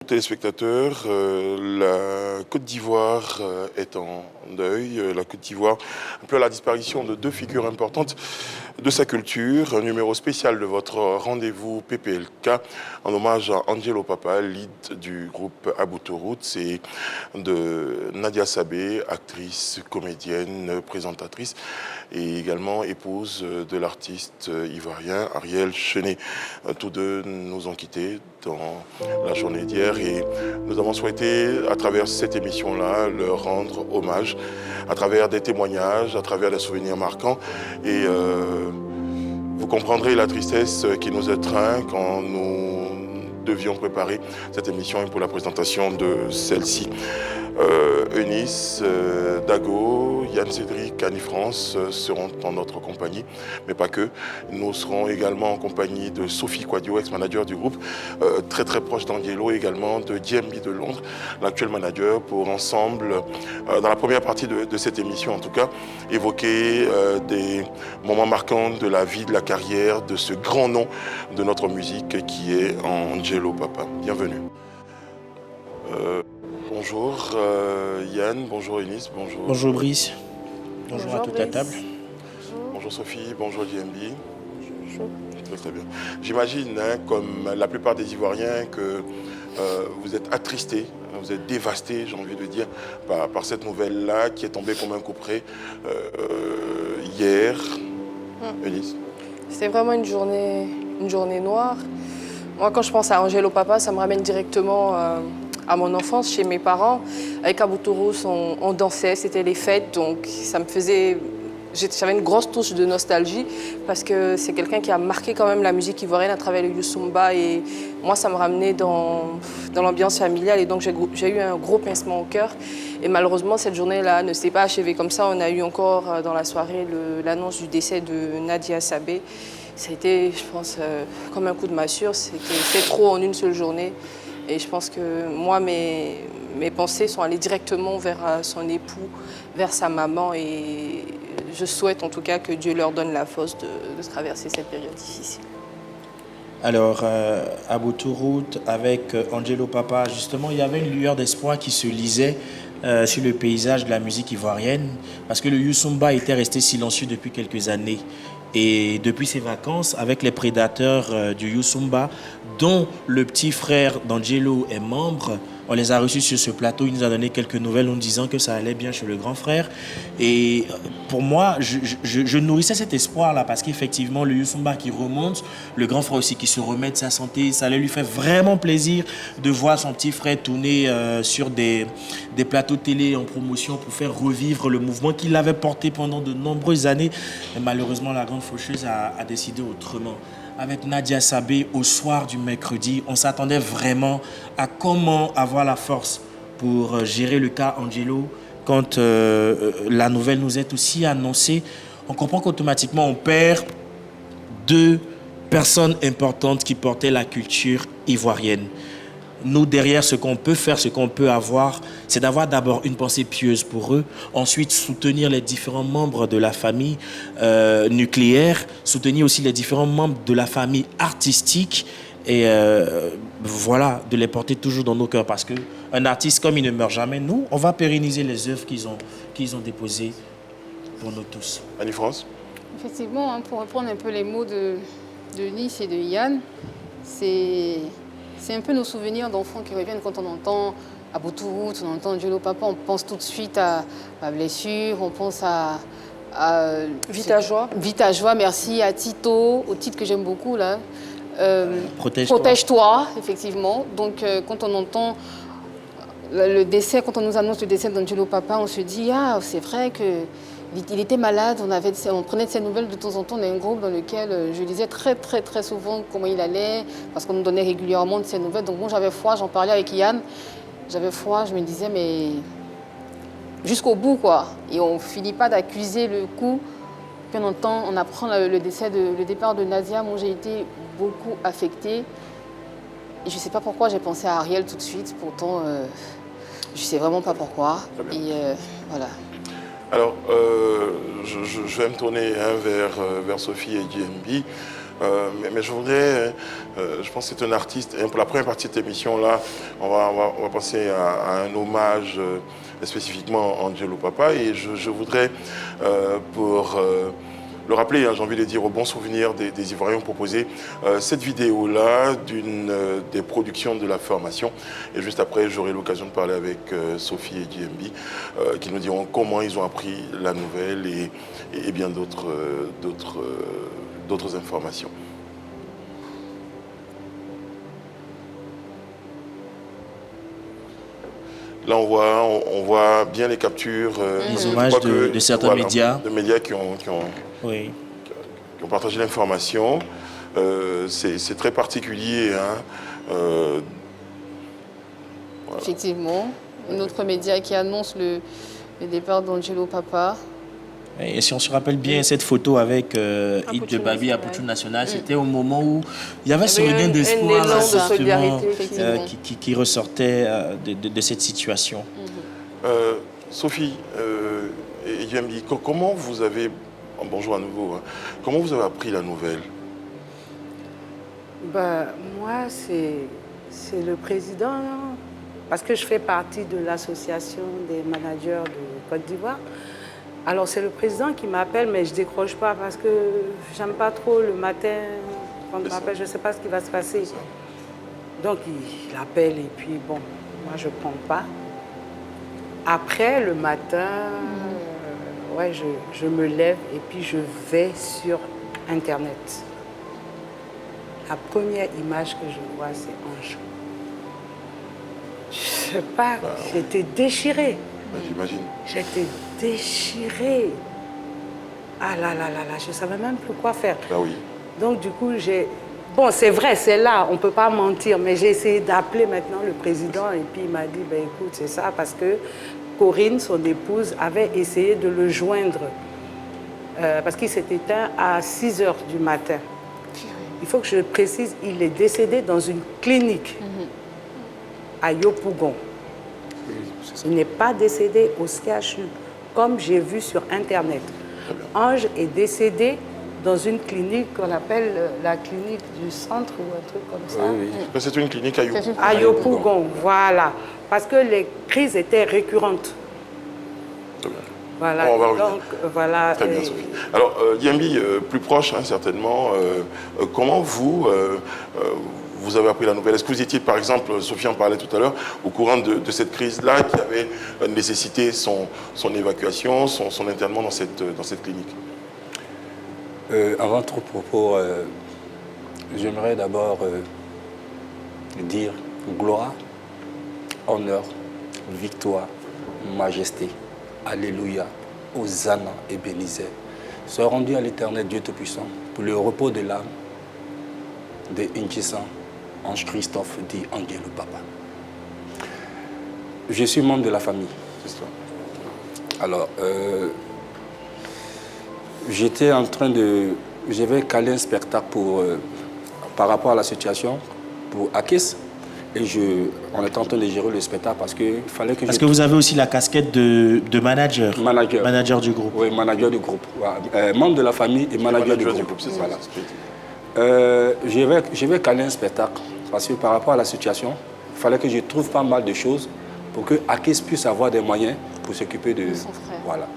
Téléspectateurs, la Côte d'Ivoire est en deuil. La Côte d'Ivoire, un peu à la disparition de deux figures importantes de sa culture. Un numéro spécial de votre rendez-vous PPLK en hommage à Angelo Papa, lead du groupe Aboutou Roots, et de Nadia Sabé, actrice, comédienne, présentatrice et également épouse de l'artiste ivoirien Ariel Chenet. Tous deux nous ont quittés dans la journée d'hier et nous avons souhaité, à travers cette émission-là, leur rendre hommage, à travers des témoignages, à travers des souvenirs marquants. Et vous comprendrez la tristesse qui nous étreint quand nous devions préparer cette émission et pour la présentation de celle-ci. Eunice, Dago, Yann Cédric, Annie France seront en notre compagnie, mais pas que. Nous serons également en compagnie de Sophie Quadio, ex-manager du groupe, très proche d'Angelo, également de DMB de Londres, l'actuel manager, pour ensemble, dans la première partie de cette émission en tout cas, évoquer des moments marquants de la vie, de la carrière, de ce grand nom de notre musique qui est Angelo Papa. Bienvenue. Bonjour Yann, bonjour Eunice, bonjour. Bonjour Brice, bonjour à toute la table. Bonjour Sophie, bonjour DMB. Bonjour. Très bien. J'imagine, comme la plupart des Ivoiriens, que vous êtes attristés, vous êtes dévastés, j'ai envie de dire, par cette nouvelle-là qui est tombée comme un coup près hier. Eunice. C'était vraiment une journée noire. Moi, quand je pense à Angelo Papa, ça me ramène directement à mon enfance, chez mes parents. Avec Aboutou Roots, on dansait, c'était les fêtes, donc ça me faisait... J'avais une grosse touche de nostalgie parce que c'est quelqu'un qui a marqué quand même la musique ivoirienne à travers le Youssumba, et moi, ça me ramenait dans l'ambiance familiale, et donc j'ai eu un gros pincement au cœur. Et malheureusement, cette journée-là ne s'est pas achevée comme ça. On a eu encore dans la soirée l'annonce du décès de Nadia Sabé. Ça a été, je pense, comme un coup de massue. C'était trop en une seule journée. Et je pense que moi, mes pensées sont allées directement vers son époux, vers sa maman. Et je souhaite en tout cas que Dieu leur donne la force de traverser cette période difficile. Alors, Aboutou Roots avec Angelo Papa, justement, il y avait une lueur d'espoir qui se lisait sur le paysage de la musique ivoirienne, parce que le Youssumba était resté silencieux depuis quelques années. Et depuis ses vacances, avec les prédateurs du Youssumba, dont le petit frère d'Angelo est membre, on les a reçus sur ce plateau. Il nous a donné quelques nouvelles en disant que ça allait bien chez le grand frère. Et pour moi, je nourrissais cet espoir-là, parce qu'effectivement, le Youssumba qui remonte, le grand frère aussi qui se remet de sa santé, ça allait lui faire vraiment plaisir de voir son petit frère tourner sur des plateaux télé en promotion pour faire revivre le mouvement qu'il avait porté pendant de nombreuses années. Et malheureusement, la grande faucheuse a décidé autrement. Avec Nadia Sabé, au soir du mercredi, on s'attendait vraiment à comment avoir la force pour gérer le cas Angelo. Quand la nouvelle nous est aussi annoncée, on comprend qu'automatiquement on perd deux personnes importantes qui portaient la culture ivoirienne. Nous, derrière, ce qu'on peut faire, ce qu'on peut avoir, c'est d'avoir d'abord une pensée pieuse pour eux, ensuite soutenir les différents membres de la famille nucléaire, soutenir aussi les différents membres de la famille artistique, et voilà, de les porter toujours dans nos cœurs, parce qu'un artiste, comme il ne meurt jamais, nous, on va pérenniser les œuvres qu'ils ont déposées pour nous tous. Annie France. Effectivement, pour reprendre un peu les mots de Nice et de Yann, c'est un peu nos souvenirs d'enfants qui reviennent quand on entend Aboutou Roots, on entend Angelo Papa, on pense tout de suite à ma blessure, on pense à Vita Joie. Vita Joie, merci, à Tito, au titre que j'aime beaucoup là. Protège-toi, effectivement. Donc quand on entend le décès, quand on nous annonce le décès d'Angelo Papa, on se dit ah, c'est vrai que il était malade, on prenait de ses nouvelles de temps en temps. On a un groupe dans lequel je lisais très souvent comment il allait, parce qu'on nous donnait régulièrement de ses nouvelles. Donc bon, j'avais foi, j'en parlais avec Yann, j'avais foi, je me disais mais jusqu'au bout quoi. Et on finit pas d'accuser le coup. Puis on apprend le départ de Nadia. Moi j'ai été beaucoup affectée. Et je sais pas pourquoi j'ai pensé à Ariel tout de suite, pourtant je sais vraiment pas pourquoi. Et voilà. Alors, je vais me tourner vers Sophie et DMB. Mais je voudrais, je pense que c'est un artiste, et pour la première partie de cette émission-là, on va passer à un hommage spécifiquement à Angelo Papa, et je voudrais, pour le rappeler, hein, j'ai envie de dire au bon souvenir des Ivoiriens, proposer cette vidéo-là des productions de la formation, et juste après, j'aurai l'occasion de parler avec Sophie et JMB, qui nous diront comment ils ont appris la nouvelle et bien d'autres informations. Là, on voit bien les captures. Les hommages de certains médias. De médias qui ont partagé l'information. C'est très particulier. Hein. Voilà. Effectivement. Un autre média qui annonce le départ d'Angelo Papa. Et si on se rappelle bien, cette photo avec Hit de Babi à Poutou National, c'était au moment où il y avait ce regain d'espoir qui ressortait de cette situation. Sophie et Yambi, comment vous avez, bonjour à nouveau, hein, comment vous avez appris la nouvelle? Moi, c'est le président, parce que je fais partie de l'association des managers de Côte d'Ivoire. Alors, c'est le président qui m'appelle, mais je ne décroche pas parce que j'aime pas trop le matin, quand il m'appelle, je ne sais pas ce qui va se passer. Donc, il appelle et puis, bon, moi, je ne prends pas. Après, le matin, je me lève et puis je vais sur Internet. La première image que je vois, c'est Ange. Je ne sais pas, j'étais déchirée. J'imagine. J'étais déchirée. Ah là là là là, je ne savais même plus quoi faire. Ah oui. Donc du coup, bon, c'est vrai, c'est là, on ne peut pas mentir, mais j'ai essayé d'appeler maintenant le président et puis il m'a dit, écoute, c'est ça, parce que Corinne, son épouse, avait essayé de le joindre parce qu'il s'est éteint à 6 h du matin. Il faut que je précise, il est décédé dans une clinique à Yopougon. Il n'est pas décédé au CHU, comme j'ai vu sur Internet. Ange est décédé dans une clinique qu'on appelle la clinique du centre ou un truc comme ça. Oui. C'est une clinique à Yopougon. À Yopougon, voilà. Parce que les crises étaient récurrentes. Très bien. Voilà. On va revenir. Donc, voilà. Très bien, Sophie. Alors, Yambi, plus proche, hein, certainement, comment vous avez appris la nouvelle? Est-ce que vous étiez, par exemple, Sophie en parlait tout à l'heure, au courant de cette crise-là qui avait nécessité son évacuation, son internement dans cette clinique? Avant tout propos, j'aimerais d'abord dire gloire, honneur, victoire, majesté, alléluia, hosanna et bénissez. Sois rendu à l'Éternel Dieu Tout-Puissant pour le repos de l'âme de Inchisan, Ange Christophe dit Angelo Papa. Je suis membre de la famille. C'est ça. Alors, j'étais en train de... Je vais caler un spectacle par rapport à la situation pour Akis. Et on était en train de gérer le spectacle parce qu'il fallait que... Parce que vous avez aussi la casquette de manager. Manager du groupe. Oui, manager du groupe. Voilà. Membre de la famille et manager du groupe. C'est ça, voilà. C'est je vais caler un spectacle parce que par rapport à la situation, il fallait que je trouve pas mal de choses pour que Akis puisse avoir des moyens pour s'occuper de son frère. Voilà.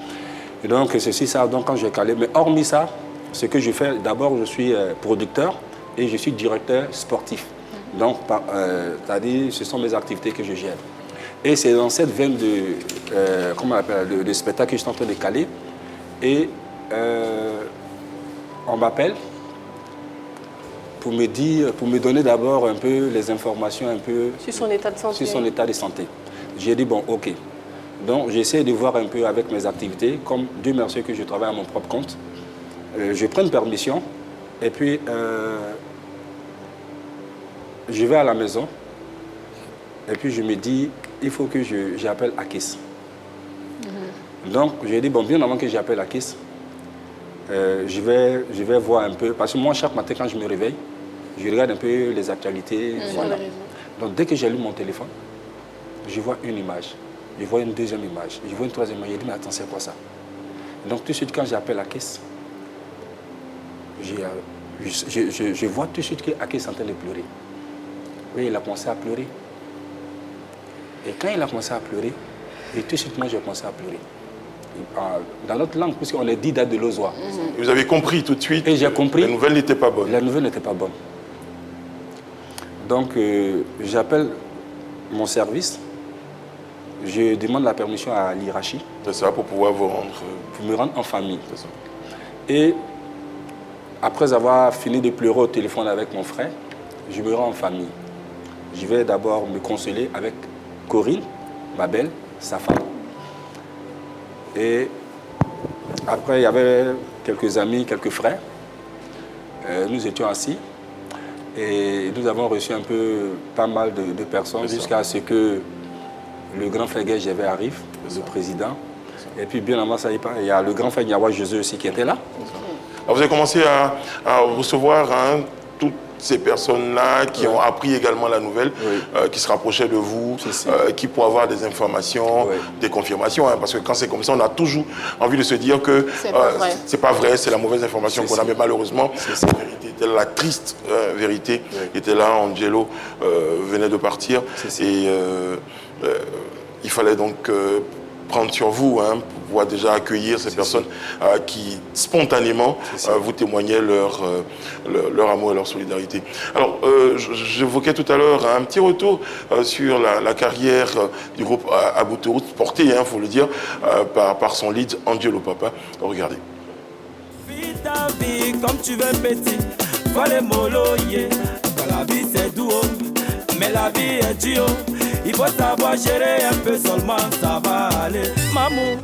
Et donc, ceci, ça, donc quand j'ai calé. Mais hormis ça, ce que je fais, d'abord, je suis producteur et je suis directeur sportif. Donc, c'est-à-dire, ce sont mes activités que je gère. Et c'est dans cette veine de spectacle que je suis en train de caler. Et on m'appelle pour me donner d'abord un peu les informations un peu Sur son état de santé. Sur son état de santé. J'ai dit, bon, ok. Donc, j'essaie de voir un peu avec mes activités, comme Dieu merci que je travaille à mon propre compte. Je prends une permission et puis je vais à la maison et puis je me dis, il faut que j'appelle Akis. Donc, j'ai dit, bon, bien avant que j'appelle Akis, je vais voir un peu, parce que moi, chaque matin, quand je me réveille, je regarde un peu les actualités. Voilà. Donc, dès que j'allume mon téléphone, je vois une image, je vois une deuxième image, je vois une troisième image. Je dis, mais attends, c'est quoi ça? Donc, tout de suite, quand j'appelle Akis, je vois tout de suite qu'Akis est en train de pleurer. Oui, il a commencé à pleurer. Et quand il a commencé à pleurer, et tout de suite, moi, j'ai commencé à pleurer. Dans notre langue, puisqu'on est dit date de l'Ozoa. Vous avez compris tout de suite. Et j'ai compris. La nouvelle n'était pas bonne. La nouvelle n'était pas bonne. Donc, j'appelle mon service. Je demande la permission à l'Hirachi. C'est ça, pour pouvoir vous rendre. Pour me rendre en famille. C'est ça. Et après avoir fini de pleurer au téléphone avec mon frère, je me rends en famille. Je vais d'abord me consoler avec Corinne, ma belle, sa femme. Et après, il y avait quelques amis, quelques frères. Nous étions assis et nous avons reçu un peu pas mal de personnes jusqu'à ce que le grand frère Guéjévé arrive, le président. Et puis bien avant ça, il y a le grand frère Niawa Jésus aussi qui était là. Alors, vous avez commencé à recevoir toutes ces personnes-là qui ont appris également la nouvelle, qui se rapprochaient de vous, qui pourraient avoir des informations, des confirmations. Parce que quand c'est comme ça, on a toujours envie de se dire que c'est pas vrai, c'est la mauvaise information qu'on a. Mais malheureusement, la vérité était là, la triste vérité était là. Angelo venait de partir. Et il fallait donc prendre sur vous pour pouvoir déjà accueillir ces personnes qui spontanément vous témoignaient leur amour et leur solidarité. Alors, j'évoquais tout à l'heure un petit retour sur la carrière du groupe Abou-Tourout, portée, il faut le dire, par son lead Angelo Papa. Alors, regardez. Vis ta vie comme tu veux petit, faut les mollo, la vie c'est doux, mais la vie est dure. Il faut savoir gérer un peu seulement, ça va aller. Mamou,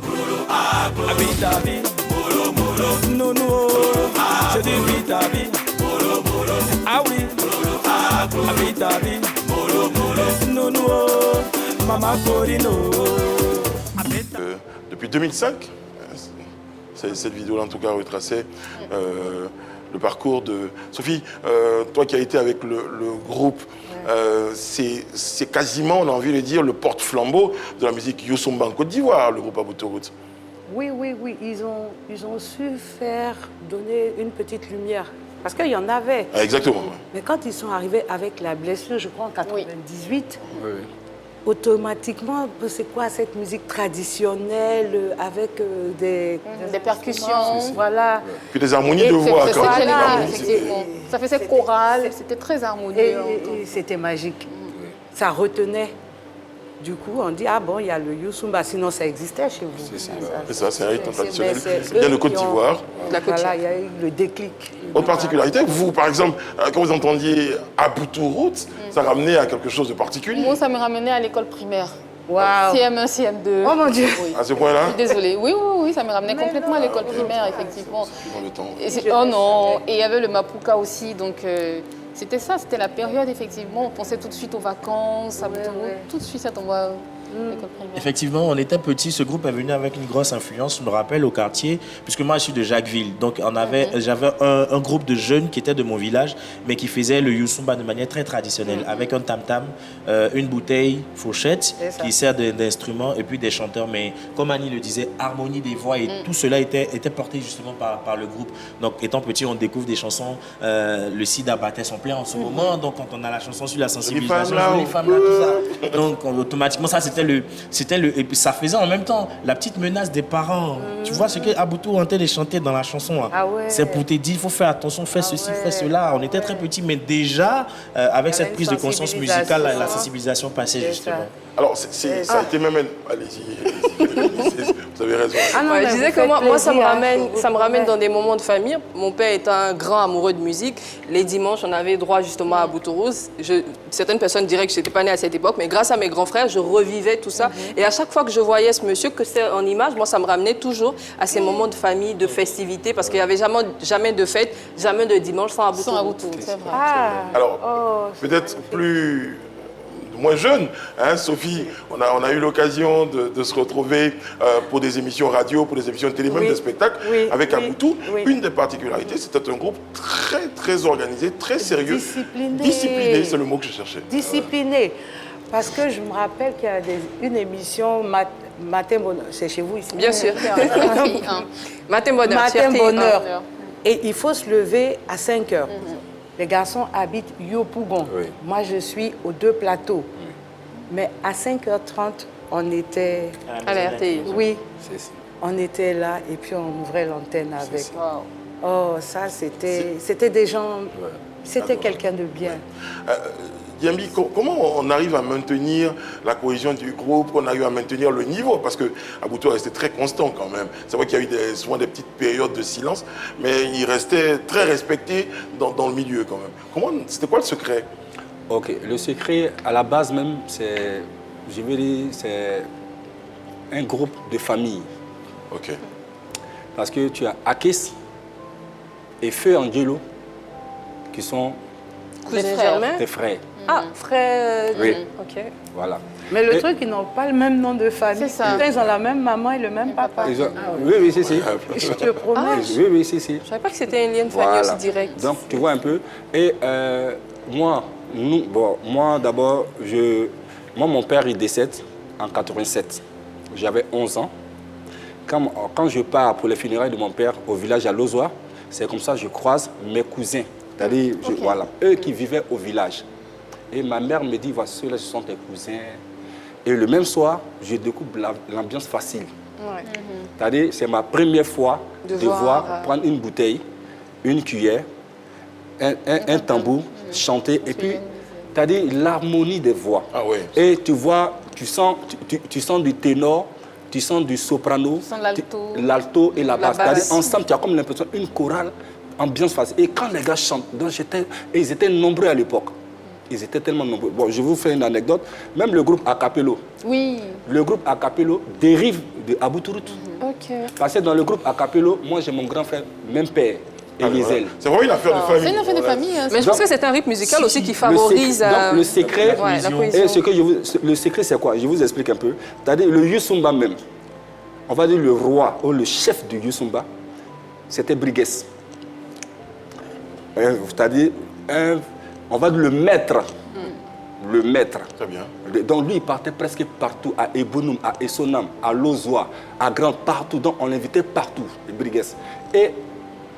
habite ta vie. Nounou, je dis vis ta vie. Ah oui, habite ta vie. Nounou, maman Corino. Depuis 2005, cette vidéo-là en tout cas retraçait le parcours de Sophie. Toi qui as été avec le groupe, c'est quasiment, on a envie de dire, le porte-flambeau de la musique Youssou Mba en Côte d'Ivoire, le groupe Abou-Tourout. Oui, ils ont su donner une petite lumière. Parce qu'il y en avait. Ah, exactement. Mais quand ils sont arrivés avec la blessure, je crois en 98, automatiquement, c'est quoi cette musique traditionnelle avec des percussions. Voilà. Puis des harmonies de voix. C'est effectivement. Ça faisait chorale, c'était très harmonieux. Et c'était magique. Ça retenait. Du coup, on dit, ah bon, il y a le Youssou Mba, sinon ça existait chez vous. C'est ça, c'est un rythme traditionnel. Il y a le Côte d'Ivoire. Voilà, il y a eu le déclic. Autre particularité, vous, par exemple, quand vous entendiez Abou-Tourout, ça ramenait à quelque chose de particulier. Moi, ça me ramenait à l'école primaire. Waouh. CM1, CM2. Oh mon Dieu. Oui. À ce point-là? Désolée. Oui, ça me ramenait complètement à l'école primaire, effectivement. Dans le temps. Oh non, et il y avait le Mapuka aussi, donc c'était ça, c'était la période, effectivement. On pensait tout de suite aux vacances, tout de suite ça tombe à l'école primaire. Effectivement, on était petits, ce groupe est venu avec une grosse influence, je me rappelle, au quartier, puisque moi je suis de Jacquesville, donc j'avais un groupe de jeunes qui étaient de mon village, mais qui faisaient le Youssou Mba de manière très traditionnelle, avec un tam-tam, une bouteille, fourchette, qui sert d'instrument, et puis des chanteurs, mais comme Annie le disait, harmonie des voix, et tout cela était porté justement par le groupe. Donc étant petit, on découvre des chansons, le sida battait son plein en ce moment, donc quand on a la chanson sur la sensibilisation, les femmes là, tout ça, donc automatiquement ça c'était le, et puis ça faisait en même temps la petite menace des parents. Tu vois ce que Aboutou tentait de chanter dans la chanson. Hein. C'est pour te dire, il faut faire attention, fais ceci, fais cela. On était très petits, mais déjà, avec cette prise de conscience musicale, la sensibilisation passait justement. Alors, ça a été même... Allez-y, vous avez raison. Je disais que moi ça me ramène dans des moments de famille. Mon père est un grand amoureux de musique. Les dimanches, on avait droit justement à Abou-Tourout. Certaines personnes diraient que je n'étais pas née à cette époque, mais grâce à mes grands frères, je revivais tout ça. Et à chaque fois que je voyais ce monsieur, que c'est en image, moi, ça me ramenait toujours à ces moments de famille, de festivité, parce qu'il n'y avait jamais de fête, jamais de dimanche sans Abou-Tourout. C'est vrai. Alors, peut-être moins jeune, Sophie, on a eu l'occasion de se retrouver pour des émissions radio, pour des émissions de télé, même des spectacles, avec Aboutou. Une des particularités, c'était un groupe très, très organisé, très sérieux. Discipliné, c'est le mot que je cherchais. Discipliné. Parce que je me rappelle qu'il y a une émission, Matin Bonheur, c'est chez vous ici? Bien sûr. Matin Bonheur. Matin Bonheur. Et il faut se lever à 5 heures. Les garçons habitent Yopougon. Oui. Moi, je suis aux 2 plateaux. Mais à 5h30, on était... À la RTI. Oui, C'est- on était là et puis on ouvrait l'antenne avec. Wow. Oh, ça, c'était des gens... C'était quelqu'un de bien. Diambi, comment on arrive à maintenir la cohésion du groupe, on arrive à maintenir le niveau? Parce que Aboutour restait très constant quand même. C'est vrai qu'il y a eu souvent des petites périodes de silence, mais il restait très respecté dans le milieu quand même. C'était quoi le secret? Ok, le secret, à la base même, c'est, je veux dire, c'est un groupe de famille. Ok. Parce que tu as Akis et Feu Angelo, qui sont Cousin frères. Germain. tes frères. Ah, frère. Oui. Ok. Voilà. Mais le Et- truc, ils n'ont pas le même nom de famille. C'est ça. Ils ont la même maman et le même papa. Ils ont- Oui, oui, si, si. Je te promets. Oui, oui, si, si. Je savais pas que c'était un lien de famille Voilà. aussi direct. Donc, tu vois un peu. Et moi, d'abord, moi, mon père, il décède en 87. J'avais 11 ans. Quand je pars pour les funérailles de mon père au village à Lozoa, c'est comme ça que je croise mes cousins. C'est-à-dire, voilà, eux qui vivaient au village. Et ma mère me dit, voici, ceux-là, ce sont tes cousins. Et le même soir, je découvre l'ambiance facile. Ouais. C'est-à-dire, c'est ma première fois De de voir, voir prendre une bouteille, une cuillère, un tambour, chanter, et puis, c'est-à-dire l'harmonie des voix. Ah ouais. Et tu vois, tu sens du ténor, tu sens du soprano, Tu sens l'alto. l'alto et la basse. basse. C'est-à-dire, ensemble, tu as comme l'impression une chorale, ambiance facile. Et quand les gars chantent, donc et ils étaient nombreux à l'époque. Ils étaient tellement nombreux. Bon, je vous fais une anecdote. Même le groupe Acapello. Oui. Le groupe Acapello dérive de Aboutourut. Ok. Parce que dans le groupe Acapello, moi j'ai mon grand frère, même père, Eliézel. C'est vraiment une affaire de famille. C'est une affaire de famille. Hein. Mais je pense que c'est un rythme musical aussi qui favorise. Donc le secret, ouais, la et cohésion. le secret c'est quoi? Je vous explique un peu. C'est-à-dire le Yusumba même, on va dire le roi ou le chef du Yusumba, c'était Brigues. C'est-à-dire, on va dire le maître. Le maître. Très bien. Donc lui, il partait presque partout, à Ebounoum, à Essonam, à Lozoa, à Grand, partout. Donc on l'invitait partout, les Brigues. Et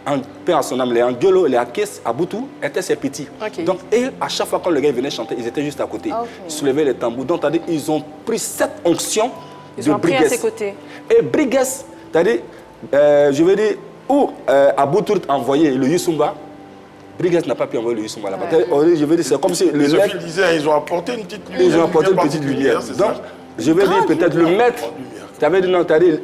en paix à son âme, les Angelo, les Akis, à Boutou, étaient ses petits. Ok. Donc, et à chaque fois quand le gars venait chanter, ils étaient juste à côté. Ah, ok. Ils soulevaient les tambours. Donc, c'est-à-dire, ils ont pris cette onction Ils de ont pris Brigues. à ses côtés. Et Brigues, c'est-à-dire, je veux dire, où Aboutour a envoyé le Yusumba, Brigues n'a pas pu envoyer le Yusumba là-bas. Je veux dire, c'est comme si le Les maître, Sophie disait, ils ont apporté une petite lumière. ils ont apporté une petite lumière. c'est Donc, ça. je veux dire, peut-être le maître, tu avais dit non, c'est-à-dire,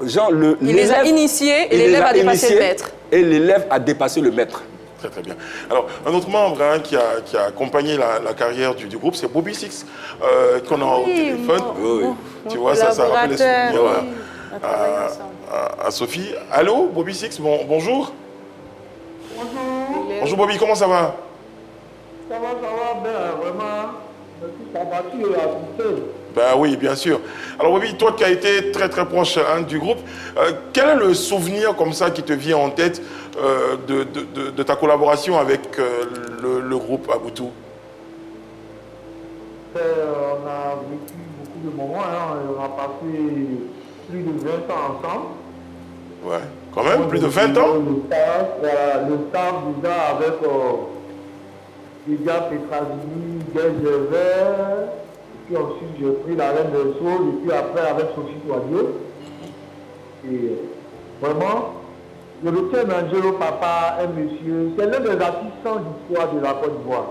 genre, Il les a initiés et l'élève a dépassé le maître. Et l'élève a dépassé le maître. Très très bien. Alors, un autre membre qui a accompagné la carrière du groupe, c'est Bobby Six, qu'on a au téléphone. Tu vois, ça rappelle les souvenirs à Sophie. Allô, Bobby Six, bonjour. Bonjour Bobby, comment ça va? Ça va bien, vraiment. Je suis combattu à pousser. Ben oui, bien sûr. Alors Bobby, toi qui as été très très proche du groupe, quel est le souvenir comme ça qui te vient en tête de ta collaboration avec le groupe Aboutou? On a vécu beaucoup de moments, hein. On a passé plus de 20 ans ensemble. Ouais, quand même, plus de 20 ans? Le staff déjà avec déjà Petrazini, Gaël Gervais, et puis ensuite j'ai pris la Reine des Saules, et puis après avec Sophie Toadieu. Et vraiment, je retiens Angelo Papa, un monsieur, c'est l'un des artistes sans histoire de la Côte d'Ivoire.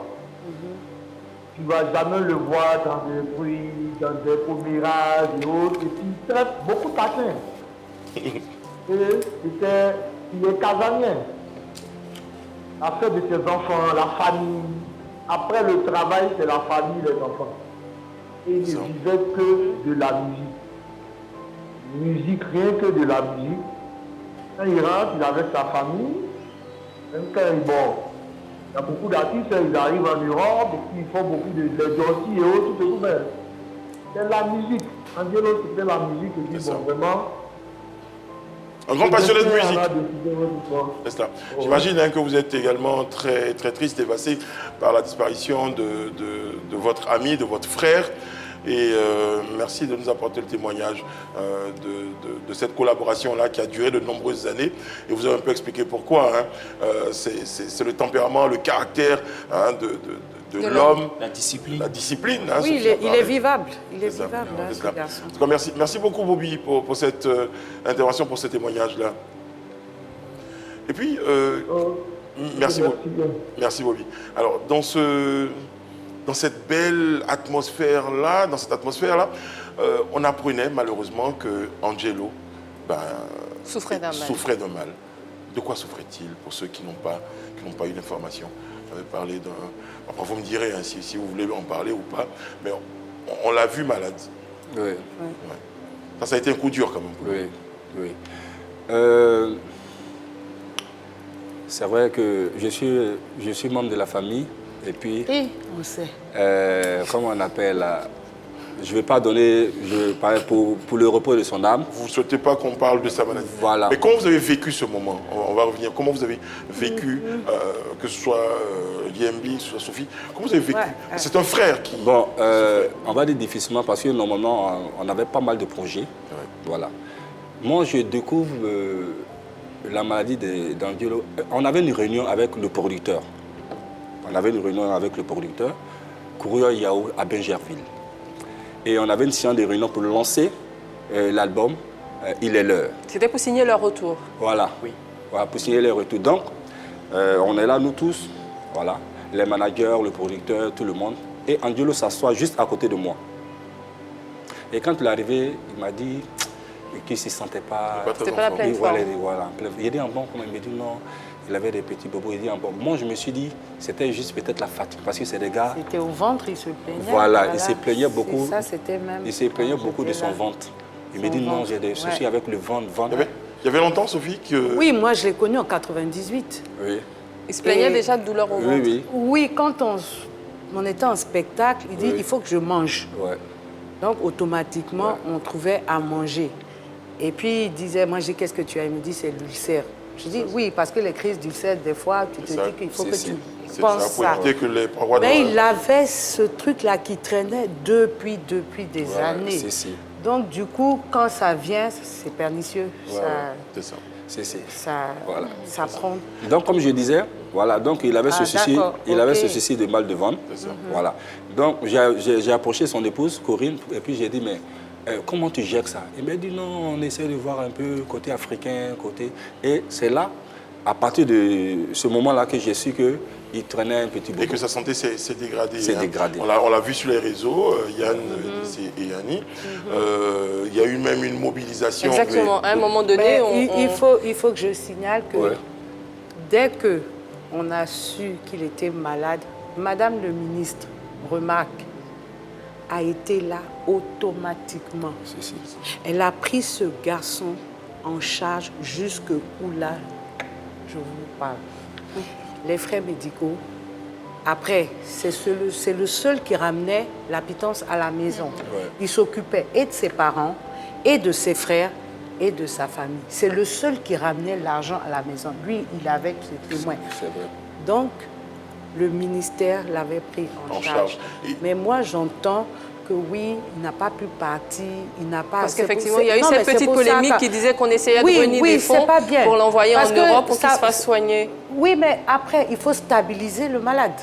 Tu ne vas jamais le voir dans des bruits, dans des commérages et autres, et puis il traite beaucoup de taquins. Et il est casanien. La fête de ses enfants, la famille. Après le travail, c'est la famille, les enfants. Et il ne vivait que de la musique. Musique, rien que de la musique. Quand il rentre, il est avec sa famille. Même quand il y a beaucoup d'artistes, ils arrivent en Europe, et puis ils font beaucoup de Dorsi et autres, tout, mais c'est la musique. Angelo, c'était la musique, et puis vraiment. Un grand passionné de musique. musique. C'est ça. J'imagine que vous êtes également très, très triste, dévasté par la disparition de votre ami, de votre frère. Et merci de nous apporter le témoignage de cette collaboration-là qui a duré de nombreuses années. Et vous avez un peu expliqué pourquoi. Hein. C'est le tempérament, le caractère hein, de l'homme. La discipline. La discipline. Hein, oui, il est vivable. Il est vivable, hein, c'est ce ça. garçon. En tout cas, merci beaucoup, Bobby, pour cette intervention, pour ce témoignage-là. Et puis, merci Bobby. Alors, dans cette belle atmosphère-là, on apprenait malheureusement que Angelo Souffrait d'un mal. mal. De quoi souffrait-il pour ceux qui n'ont pas eu l'information? Vous avez parlé d'un... Après, vous me direz hein, si vous voulez en parler ou pas, mais on l'a vu malade. Oui. Ouais. Ça a été un coup dur quand même. Pour lui. Oui. C'est vrai que je suis membre de la famille et puis... On sait. Comment on appelle je ne vais pas donner, je parle pour le repos de son âme. Vous ne souhaitez pas qu'on parle de sa maladie. Voilà. Mais comment vous avez vécu ce moment? On va revenir. Comment vous avez vécu, que ce soit YMB, que ce soit Sophie, comment vous avez vécu? C'est un frère qui... Bon, on va dire difficilement parce que normalement, on avait pas mal de projets. Ouais. Voilà. Moi, je découvre la maladie d'Angelo. On avait une réunion avec le producteur. Courrier Yao à Benjerville. Et on avait une séance de réunion pour lancer l'album Il est l'heure. C'était pour signer leur retour. Voilà. Oui. Voilà, pour signer leur retour. Donc, on est là, nous tous, voilà, les managers, le producteur, tout le monde. Et Angelo s'assoit juste à côté de moi. Et quand il est arrivé, il m'a dit qu'il ne se sentait pas... C'était pas la pleine forme. Voilà. Il dit en bon, il me dit non. Il avait des petits bobos, il dit en bon. Moi, je me suis dit, c'était juste peut-être la fatigue, parce que c'est des gars... C'était au ventre, il se plaignait. Voilà, il se plaignait beaucoup. Ça, c'était même... Il se plaignait beaucoup de son ventre. Il me dit non, j'ai des soucis avec le ventre. Il y avait longtemps, Sophie, que... Oui, moi, je l'ai connu en 98. Oui. Il se plaignait déjà de douleur au ventre. Oui, quand on était en spectacle, il dit, il faut que je mange. Ouais. Donc, automatiquement, on trouvait à manger. Et puis, il disait, moi, qu'est-ce que tu as? Il me dit, c'est l'ulcère. Je dis, oui, parce que les crises d'ulcère, des fois, tu te dis qu'il faut que tu penses ça. Mais il avait ce truc-là qui traînait depuis des années. Donc, du coup, quand ça vient, c'est pernicieux. C'est ça. Ça prend. Donc, comme je disais, voilà, donc il avait ce souci de mal de ventre. Voilà. Donc, j'ai approché son épouse, Corinne, et puis j'ai dit, mais comment tu gères ça? Il m'a dit, non, on essaie de voir un peu côté africain, côté... Et c'est là, à partir de ce moment-là, que j'ai su qu'il traînait un petit bout. Et que sa santé s'est dégradée. C'est dégradé. On l'a vu sur les réseaux, Yann et Yanni. Il y a eu même une mobilisation. Exactement. À un moment donné, il faut que je signale que dès qu'on a su qu'il était malade, Madame le ministre remarque, a été là automatiquement. Elle a pris ce garçon en charge jusqu'où là, je vous parle. Les frais médicaux, après, c'est le seul qui ramenait la pitance à la maison. Il s'occupait et de ses parents, et de ses frères, et de sa famille. C'est le seul qui ramenait l'argent à la maison. Lui, il avait ses témoins. Donc, le ministère l'avait pris en charge. Mais moi, j'entends que oui, il n'a pas pu partir, il n'a pas... Parce qu'effectivement, il y a eu cette petite polémique qui disait qu'on essayait de réunir des fonds pour l'envoyer en Europe pour qu'il se fasse soigner. Oui, mais après, il faut stabiliser le malade.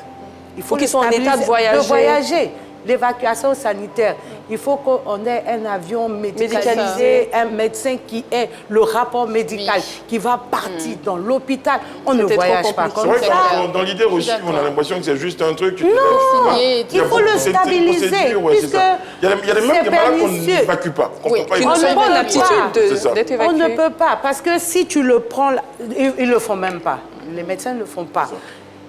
Il faut qu'il soit en état de voyager. L'évacuation sanitaire. Il faut qu'on ait un avion médicalisé, un médecin qui ait le rapport médical, qui va partir dans l'hôpital. On ne voyage pas comme ça. C'est vrai que dans l'idée aussi, on a l'impression que c'est juste un truc. Non, il faut le stabiliser, puisque il y a des malades qu'on n'évacue pas. On ne peut pas, parce que si tu le prends, ils ne le font même pas. Les médecins ne le font pas.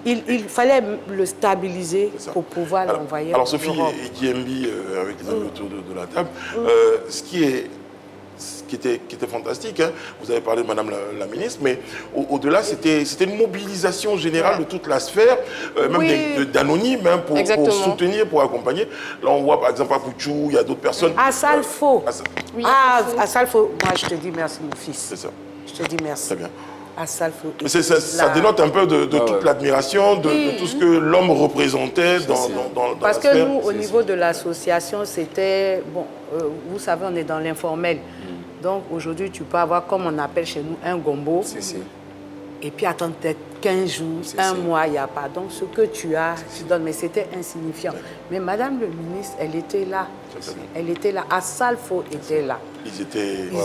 Il fallait le stabiliser pour pouvoir l'envoyer. Alors Sophie et Guillembi, avec les amis autour de la table, ce qui était fantastique, hein, vous avez parlé de Madame la ministre, mais au-delà, c'était une mobilisation générale de toute la sphère, même d'anonymes, hein, pour soutenir, pour accompagner. Là, on voit par exemple à Pouchou, il y a d'autres personnes. À Salfo. À Salfo, moi je te dis merci mon fils. C'est ça. Je te dis merci. Très bien. Assalfo. Ça dénote un peu de toute l'admiration, de tout ce que l'homme représentait dans parce la que sphère. nous, au niveau de l'association, c'était... Bon, vous savez, on est dans l'informel. Donc, aujourd'hui, tu peux avoir, comme on appelle chez nous, un gombo. Et puis attendre peut-être 15 jours, un mois, il n'y a pas. Donc, ce que tu as, tu donnes. Mais c'était insignifiant. Mais Madame le ministre, elle était là. Elle était là. Assalfo était là. Ils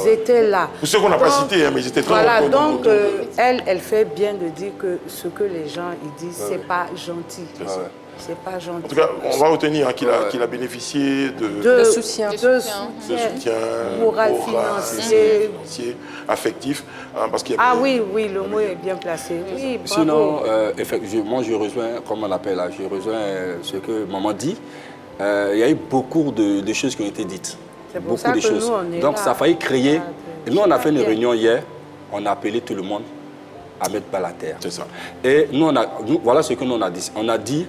étaient là. Pour ceux qu'on n'a pas cités, hein, mais ils étaient très voilà, reconnus. donc, elle fait bien de dire que ce que les gens ils disent, c'est pas gentil. C'est pas gentil. En tout cas, on va retenir qu'il a bénéficié de soutien. De soutien moral, financier, affectif. Hein, parce qu'il y ah oui, le mot est bien placé. Oui, sinon, effectivement, moi je rejoins, comme on l'appelle là, je rejoins ce que maman dit. Il y a eu beaucoup de choses qui ont été dites. Beaucoup ça de que choses. Nous, on est donc là. ça a failli créer. Et nous, on a fait une réunion hier. On a appelé tout le monde à mettre bas la terre. C'est ça. Et nous, voilà ce que nous on a dit. On a dit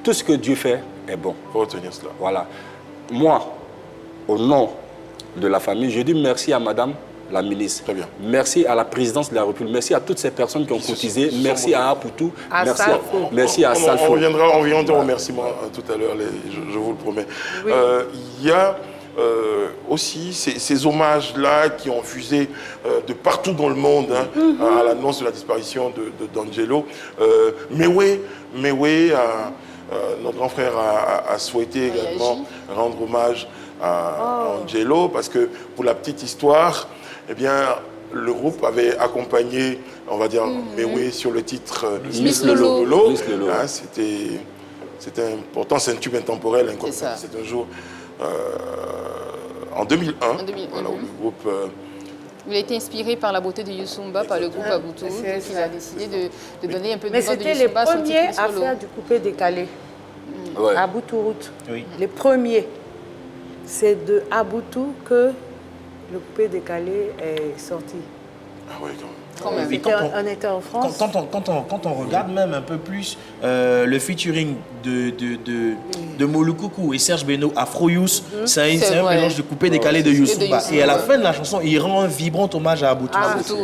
tout ce que Dieu fait est bon. Il faut retenir cela. Voilà. Moi, au nom de la famille, je dis merci à Madame la ministre. Très bien. Merci à la présidence de la République. Merci à toutes ces personnes qui ont cotisé. Merci à Apoutou. Merci à Salfo. On reviendra au remerciement tout à l'heure, je vous le promets. Oui. Il y a aussi ces hommages-là qui ont fusé de partout dans le monde à l'annonce de la disparition d'Angelo. Mewe, notre grand frère a souhaité également rendre hommage à Angelo parce que pour la petite histoire, eh bien, le groupe avait accompagné, on va dire, Mewe sur le titre Miss Lolo. Hein, c'était important, c'est un tube intemporel. C'est un jour en 2001, voilà, où le groupe... Il a été inspiré par la beauté de Youssou-Mba, par le groupe Aboutou. Donc il a décidé de donner un peu de Mais voix de c'était les Youssou-Mba à son titre premiers Miss à Lolo. faire du coupé décalé. À Aboutou. Oui. Les premiers. C'est de Aboutou que le coupé décalé est sorti. Ah oui, quand même. Et On était en France. Quand on regarde même un peu plus le featuring de Molukuku et Serge Beno, Afro Youth, c'est un mélange de coupé décalé de Youssouba. Et à la fin de la chanson, il rend un vibrant hommage à Aboutou.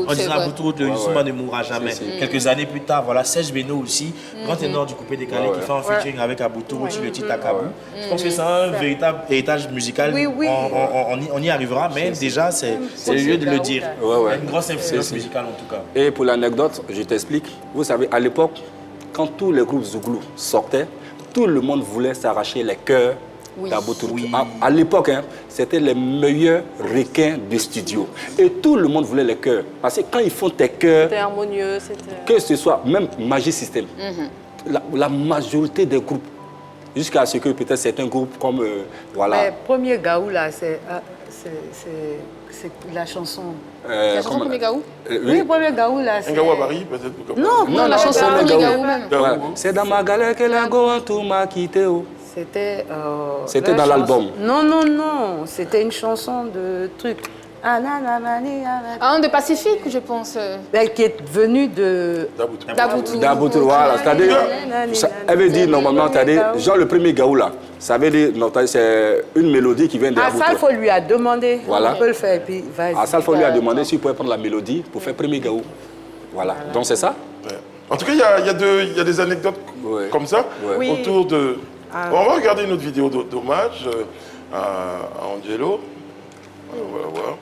En disant Aboutou, le Youssouba ne mourra jamais. Quelques années plus tard, voilà, Serge Beno aussi, grand ténor du coupé décalé qui fait un featuring avec Aboutou sur le titre Akabou. Je pense que c'est un véritable héritage musical. On y arrivera, mais déjà, c'est le lieu de le dire. Une grosse influence musicale en tout cas. Et pour l'anecdote, je t'explique. Vous savez, à l'époque, quand tous les groupes Zouglou sortaient, tout le monde voulait s'arracher les cœurs d'Aboutou. À l'époque, c'était les meilleurs requins du studio. Et tout le monde voulait les cœurs. Parce que quand ils font tes cœurs, C'était harmonieux, que ce soit même Magic System, la majorité des groupes, jusqu'à ce que peut-être certains groupes comme... voilà. Mais premier Gaou, là, c'est la chanson. La chanson Premier Gaou Oui, premier Gaou, là, c'est... Un Gaou à Paris, peut-être. Non, la chanson Premier Gaou même. Voilà. C'est dans ma galère que la Goa tout m'a quitté. C'était... C'était dans l'album. Non. C'était une chanson de truc. Ah, de Pacifique, je pense. Qui est venue de... D'Aboutou, voilà. C'est-à-dire, elle veut dire normalement, c'est-à-dire, genre le premier Gaou là, ça veut dire, c'est une mélodie qui vient d'Aboutou. Salfo lui a demandé, voilà. On peut le faire, puis vas-y. Salfo lui a demandé s'il pouvait prendre la mélodie pour faire premier Gaou. Voilà, donc c'est ça. En tout cas, il y a des anecdotes comme ça autour de... On va regarder une autre vidéo d'hommage à Angelo. On va voir.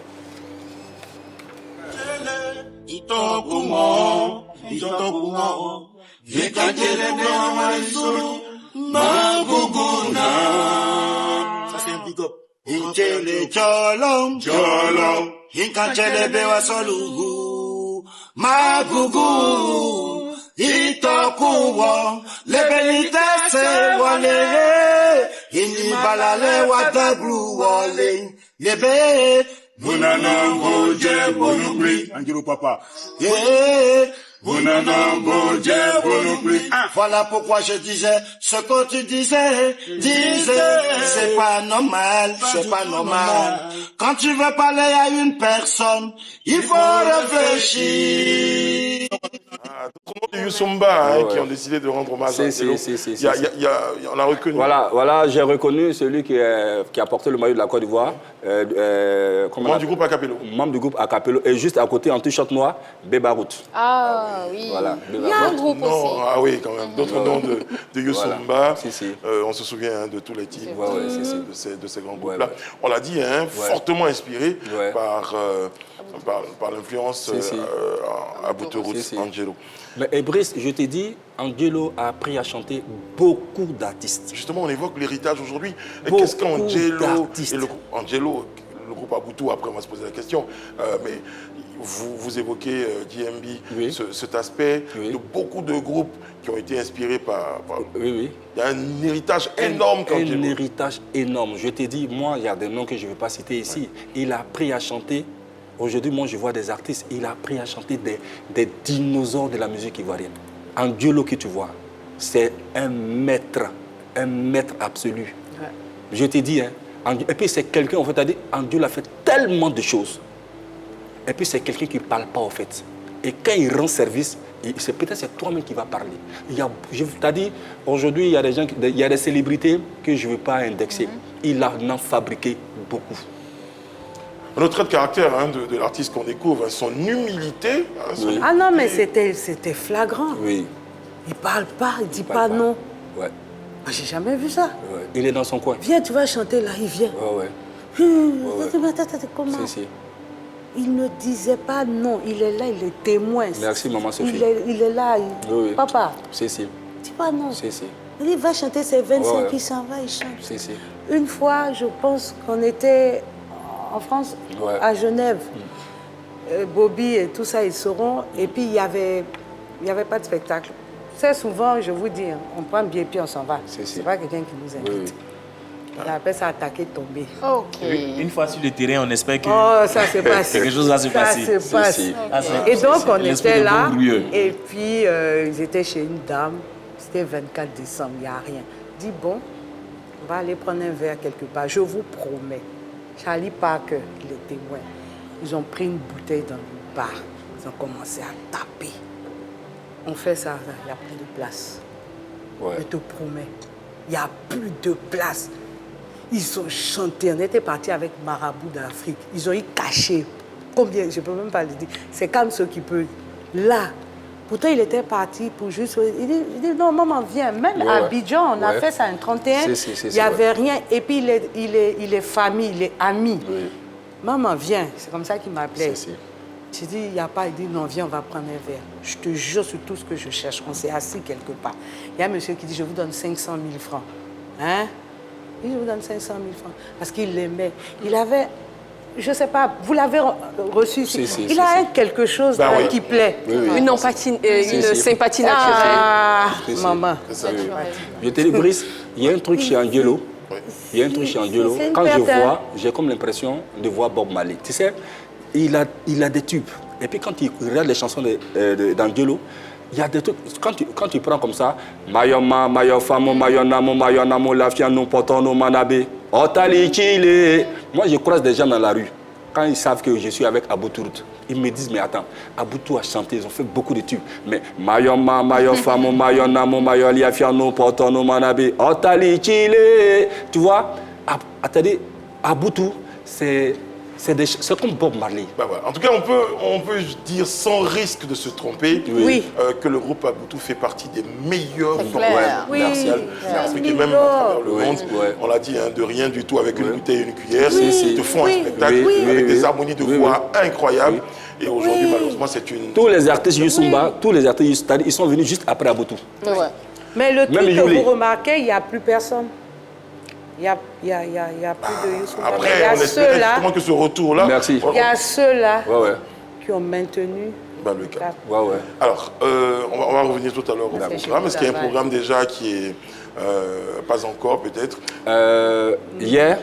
Ça c'est un big up. Inchele cholom, Inchele bewa solugu, Magugu, Itokuwo, Lebelite se wale, Inibalale wadagru wale, Lebe, Bunanango je bonubri, Angelo Papa. Bunanango je bonubri. Voilà pourquoi je disais ce que tu disais, c'est pas normal, c'est pas normal. Quand tu veux parler à une personne, il faut réfléchir. D'autres noms du Youssumba qui ont décidé de rendre hommage à Angelo. On a reconnu. Voilà, j'ai reconnu celui qui a porté le maillot de la Côte d'Ivoire. Membre du groupe Acapello. Membre du groupe Acapello. Et juste à côté, en t-shirt noir, Bébarout. Ah oui. Voilà, il y a un groupe aussi. Ah oui, quand même. D'autres noms de Youssumba. Voilà. On se souvient de tous les titres de ces grands groupes-là. Ouais. On l'a dit, fortement inspiré par l'influence Aboutou Angelo. Mais Brice, je t'ai dit, Angelo a appris à chanter beaucoup d'artistes. Justement, on évoque l'héritage aujourd'hui. Qu'est-ce qu'Angelo et le groupe Aboutou, après on va se poser la question, mais vous évoquez DMB, cet aspect de beaucoup de groupes qui ont été inspirés par... Oui. Il y a un héritage énorme qu'Angelo. Un héritage énorme. Je t'ai dit, moi, il y a des noms que je ne vais pas citer ici. Il a appris à chanter. Aujourd'hui, moi, je vois des artistes, il a appris à chanter des dinosaures de la musique ivoirienne. Angelo que tu vois, c'est un maître absolu. Ouais. Je t'ai dit, et puis c'est quelqu'un, en fait, a dit, Angelo a fait tellement de choses. Et puis c'est quelqu'un qui ne parle pas, en fait. Et quand il rend service, c'est peut-être toi-même qui vas parler. Je t'ai dit, aujourd'hui, il y a des gens, il y a des célébrités que je ne veux pas indexer. Il en a fabriqué beaucoup. Un autre trait de caractère de l'artiste qu'on découvre, son humilité. Ah non, mais c'était flagrant. Oui. Il ne parle pas, il ne dit pas non. Ouais. J'ai jamais vu ça. Ouais. Il est dans son coin. Viens, tu vas chanter là, il vient. Comment? Il ne disait pas non, il est là, il est témoin. Merci, maman Sophie. Il est là. Papa, dis pas non. Il dit, va chanter ses 25, il s'en va, il chante. Une fois, je pense qu'on était en France, à Genève. Bobby et tout ça, ils seront. Et puis, il n'y avait pas de spectacle. C'est souvent, je vous dis, on prend un billet puis on s'en va. C'est pas quelqu'un qui nous invite. On appelle ça attaquer, tomber. Une fois sur le terrain, on espère que ça se passe. quelque chose va se passer. Ça se passe. Et donc, on était là. Et puis, ils étaient chez une dame. C'était 24 décembre, il n'y a rien. Dis, bon, on va aller prendre un verre quelque part. Je vous promets. Charlie Parker, les témoins, ils ont pris une bouteille dans le bar. Ils ont commencé à taper. On fait ça, il n'y a plus de place. Je te promets, il n'y a plus de place. Ils ont chanté, on était partis avec Marabout d'Afrique. Ils ont eu caché. Combien, je ne peux même pas le dire. C'est comme ceux qui peuvent. Là, pourtant, il était parti pour juste... Il dit non, maman, viens. Même à Abidjan, on a fait ça un 31. Il n'y avait rien. Et puis, il est famille, il est ami. Maman, viens. C'est comme ça qu'il m'appelait. J'ai dit, il n'y a pas. Il dit, non, viens, on va prendre un verre. Je te jure sur tout ce que je cherche. On s'est assis quelque part. Il y a un monsieur qui dit, je vous donne 500 000 francs. Hein? Il dit, je vous donne 500 000 francs. Parce qu'il l'aimait. Il avait... Je ne sais pas, vous l'avez reçu ici. Il a quelque chose qui plaît. Une empathie, une sympathie naturelle. Maman. Je te dis, Brice, il y a un truc chez Angelo. Il y a un truc chez Angelo. Quand je vois, j'ai comme l'impression de voir Bob Marley. Tu sais, il a des tubes. Et puis quand tu regardes les chansons d'Angelo, il y a des trucs, quand tu prends comme ça, Mayoma, Mayofamo, Mayonamo, Mayonamo, Lafiano, Potono, Manabe, Otali, Chile. Moi, je croise des gens dans la rue. Quand ils savent que je suis avec Aboutou, ils me disent, mais attends, Aboutou a chanté, ils ont fait beaucoup de tubes. Mais Mayoma, Mayofamo, Mayonamo, Mayoliafiano, Potono, Manabe, Otali, Chile. Tu vois, attendez, Aboutou, c'est comme Bob Marley. En tout cas, on peut dire sans risque de se tromper que le groupe Aboutou fait partie des meilleurs groupes commerciaux d'Afrique et même à travers le monde. On l'a dit, de rien du tout, avec une bouteille et une cuillère. Ils te font un spectacle avec des harmonies de voix incroyables. Et aujourd'hui, malheureusement, c'est une... Tous les artistes Youssumba, ils sont venus juste après Aboutou. Mais le truc que vous remarquez, il n'y a plus personne. Il n'y a plus de Youssumba. Après, on espère justement que ce retour-là... Merci. Il y a ceux-là qui ont maintenu le cap. Alors, on va revenir tout à l'heure au programme. Est-ce qu'il y a un programme déjà qui est pas encore, peut-être Hier,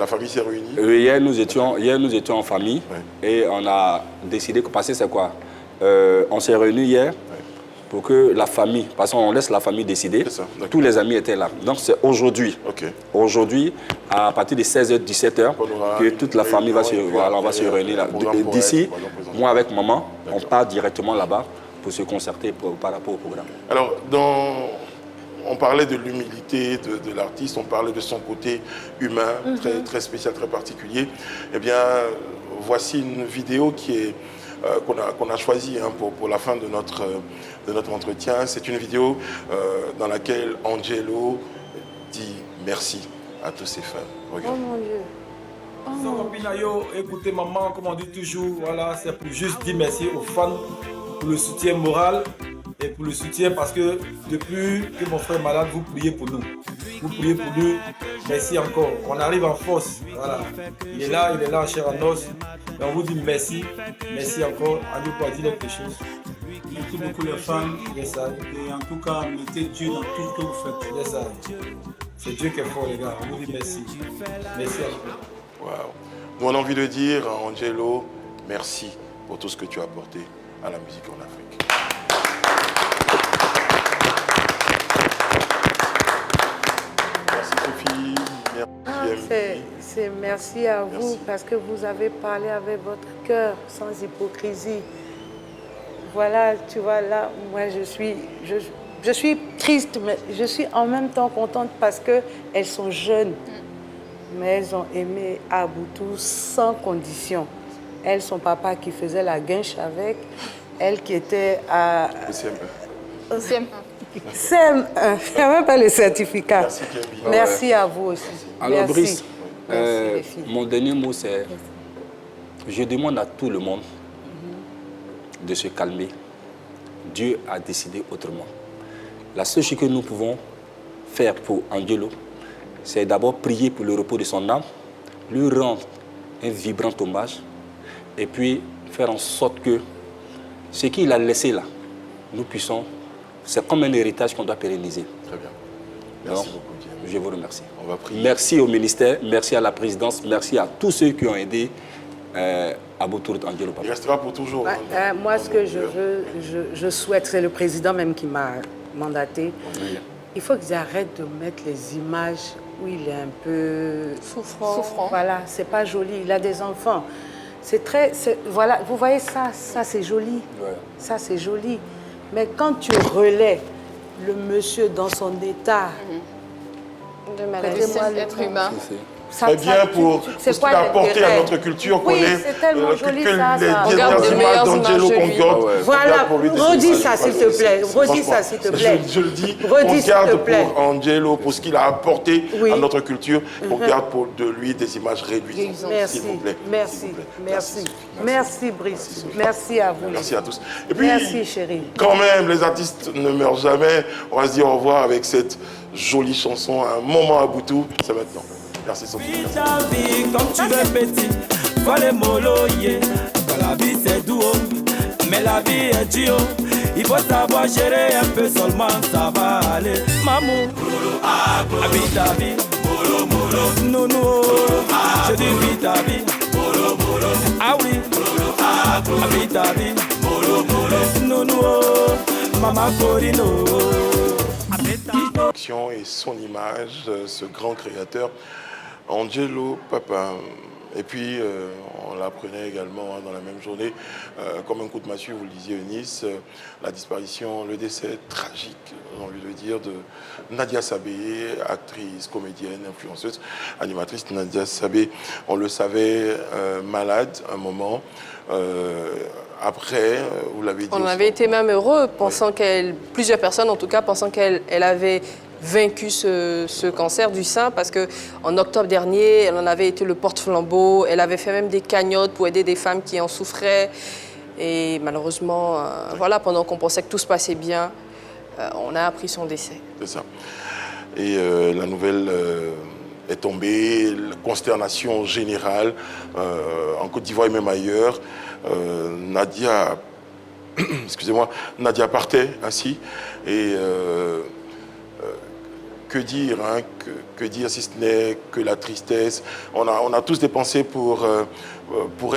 la famille s'est réunie. Hier, nous étions en famille et on a décidé que passer, c'est quoi on s'est réunis hier. Pour que la famille, parce qu'on laisse la famille décider, tous les amis étaient là. Donc c'est aujourd'hui, à partir de 16h, 17h, que toute la famille va se réunir là. D'ici, moi avec maman, on part directement là-bas pour se concerter par rapport au programme. Alors, on parlait de l'humilité de l'artiste, on parlait de son côté humain, très spécial, très particulier. Eh bien, voici une vidéo qu'on a choisie pour la fin de notre entretien. C'est une vidéo dans laquelle Angelo dit merci à tous ses fans. Regarde. Oh mon Dieu. Écoutez maman, comme on dit toujours, voilà, c'est pour juste dire merci aux fans pour le soutien moral et pour le soutien parce que depuis que mon frère est malade, vous priez pour nous. Vous priez pour nous. Merci encore. On arrive en force. Voilà. Il est là en chair en os. Et on vous dit merci. Merci encore. Adieu pour dire quelque chose. Merci beaucoup les fans. Yes, sir. Et en tout cas, mettez Dieu dans tout ce que vous faites. Yes, sir. C'est Dieu qui est fort, les gars. On vous dit merci. Merci encore. Wow. Nous, on a envie de dire à Angelo, merci pour tout ce que tu as apporté à la musique en Afrique. Merci Sophie. Merci. Merci à vous Merci. parce que vous avez parlé avec votre cœur, sans hypocrisie. Voilà, tu vois, là, moi, je suis triste, mais je suis en même temps contente parce qu'elles sont jeunes. Mais elles ont aimé Aboutou sans condition. Elle, son papa qui faisait la guinche avec, elle qui était à CM1. CM1, il n'y a même pas le certificat. Merci Kembi. Merci à vous aussi. Alors Merci. Brice, Merci, les filles. mon dernier mot c'est, je demande à tout le monde de se calmer. Dieu a décidé autrement. La seule chose que nous pouvons faire pour Angelo, c'est d'abord prier pour le repos de son âme, lui rendre un vibrant hommage et puis faire en sorte que ce qu'il a laissé là, nous puissions, c'est comme un héritage qu'on doit pérenniser. Très bien. Merci Donc, beaucoup Kembi. je vous remercie. On va prier. Merci au ministère, merci à la présidence, merci à tous ceux qui ont aidé Aboutourou Angelo Il Papa. restera pour toujours. Moi, ce que je veux, je souhaite, c'est le président même qui m'a mandaté. Oui. Il faut qu'ils arrêtent de mettre les images où il est un peu Souffrant. Voilà, c'est pas joli. Il a des enfants. Voilà, vous voyez ça c'est joli. Ouais. Ça c'est joli. Mais quand tu relais le monsieur dans son état, De maladie. Prêtez-moi le Être nom. humain. Très bien pour c'est ce quoi qu'il a apporté l'intérêt? à notre culture, Oui, qu'on ait c'est tellement joli, ça. les Regarde dernières de images meilleures d'Angelo images de lui. qu'on garde. Voilà, on garde pour lui des redis images. ça, s'il te plaît. Redis ça, s'il te plaît. Je le dis, Redis, on s'il te garde plaît. pour Angelo, pour ce qu'il a apporté Oui. à notre culture, on garde pour de lui des images réduisantes. Merci, S'il vous plaît. merci, S'il vous plaît. merci. Merci Brice. Merci à vous. Merci à tous. Et puis, Merci chérie. quand même, les artistes ne meurent jamais. On va se dire au revoir avec cette jolie chanson, un moment à Boutou. C'est maintenant. Merci Sophie. Vis ta vie comme tu veux petit, faut les mollo, yeah. La vie c'est doux, mais la vie est dure. Il faut savoir gérer un peu seulement, ça va aller. Maman, vis ta vie, nounou, je dis vis ta vie. Ah oui, vis ta vie, nounou, maman Corino. Et son image, ce grand créateur, Angelo Papa. Et puis, on l'apprenait également dans la même journée, comme un coup de massue, vous le disiez, Eunice, la disparition, le décès tragique, j'ai envie de dire, de Nadia Sabé, actrice, comédienne, influenceuse, animatrice. Nadia Sabé, on le savait, malade un moment. Après, vous l'avez dit. On aussi. avait été même heureux, pensant plusieurs personnes en tout cas, pensant qu'elle avait vaincu ce cancer du sein, parce qu'en octobre dernier, elle en avait été le porte-flambeau, elle avait fait même des cagnottes pour aider des femmes qui en souffraient. Et malheureusement, voilà, pendant qu'on pensait que tout se passait bien, on a appris son décès. C'est ça. Et la nouvelle est tombée, la consternation générale en Côte d'Ivoire et même ailleurs. Nadia, excusez-moi, Nadia partait ainsi. Et que dire, hein, que dire si ce n'est que la tristesse. On a tous des pensées pour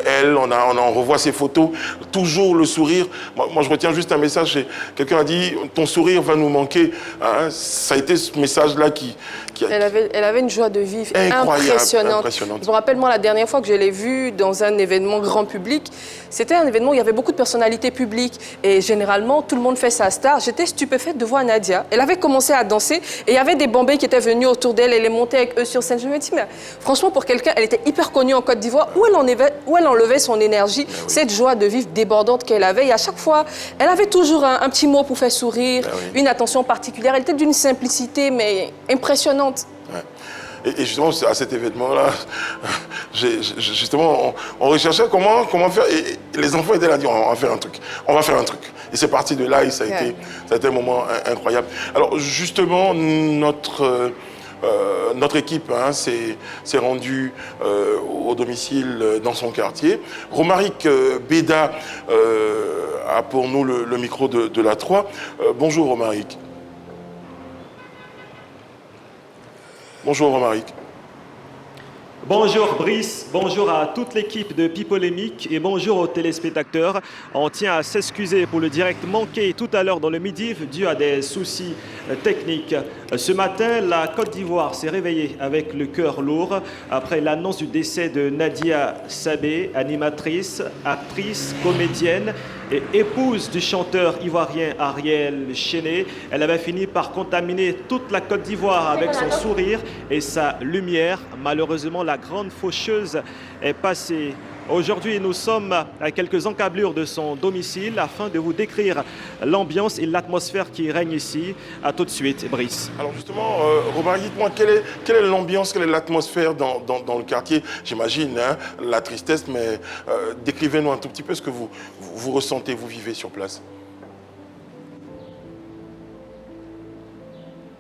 elle, on revoit ses photos, toujours le sourire. Moi, je retiens juste un message, quelqu'un a dit « ton sourire va nous manquer hein ». Ça a été ce message-là qui a... Elle avait une joie de vivre impressionnante. Je me rappelle, moi, la dernière fois que je l'ai vue dans un événement grand public, c'était un événement où il y avait beaucoup de personnalités publiques et généralement, tout le monde fait sa star. J'étais stupéfaite de voir Nadia. Elle avait commencé à danser et il y avait des Bambais qui étaient venus autour d'elle, elle est montée avec eux sur scène. Je me dis, mais franchement, pour quelqu'un, elle était hyper connue en Côte d'Ivoire, où elle enlevait son énergie, cette joie de vivre débordante qu'elle avait. Et à chaque fois, elle avait toujours un petit mot pour faire sourire, une attention particulière. Elle était d'une simplicité, mais impressionnante. Ouais. Et justement, à cet événement-là, justement, on recherchait comment faire. Et les enfants étaient là, dit, on va faire un truc. On va faire un truc. Et c'est parti de là, et ça a été un moment incroyable. Alors, justement, notre équipe s'est rendue au domicile dans son quartier. Romaric Beda a pour nous le micro de la 3. Bonjour Romaric. Bonjour Romaric. Bonjour Brice, bonjour à toute l'équipe de Pipolémique et bonjour aux téléspectateurs. On tient à s'excuser pour le direct manqué tout à l'heure dans le midi dû à des soucis techniques. Ce matin, la Côte d'Ivoire s'est réveillée avec le cœur lourd après l'annonce du décès de Nadia Sabé, animatrice, actrice, comédienne et épouse du chanteur ivoirien Ariel Chené. Elle avait fini par contaminer toute la Côte d'Ivoire avec son sourire et sa lumière. Malheureusement, la grande faucheuse est passée. Aujourd'hui, nous sommes à quelques encablures de son domicile afin de vous décrire l'ambiance et l'atmosphère qui règne ici. À tout de suite, Brice. Alors justement, Romaric, dites-moi, quelle est l'ambiance, quelle est l'atmosphère dans le quartier? J'imagine la tristesse, mais décrivez-nous un tout petit peu ce que vous ressentez, vous vivez sur place.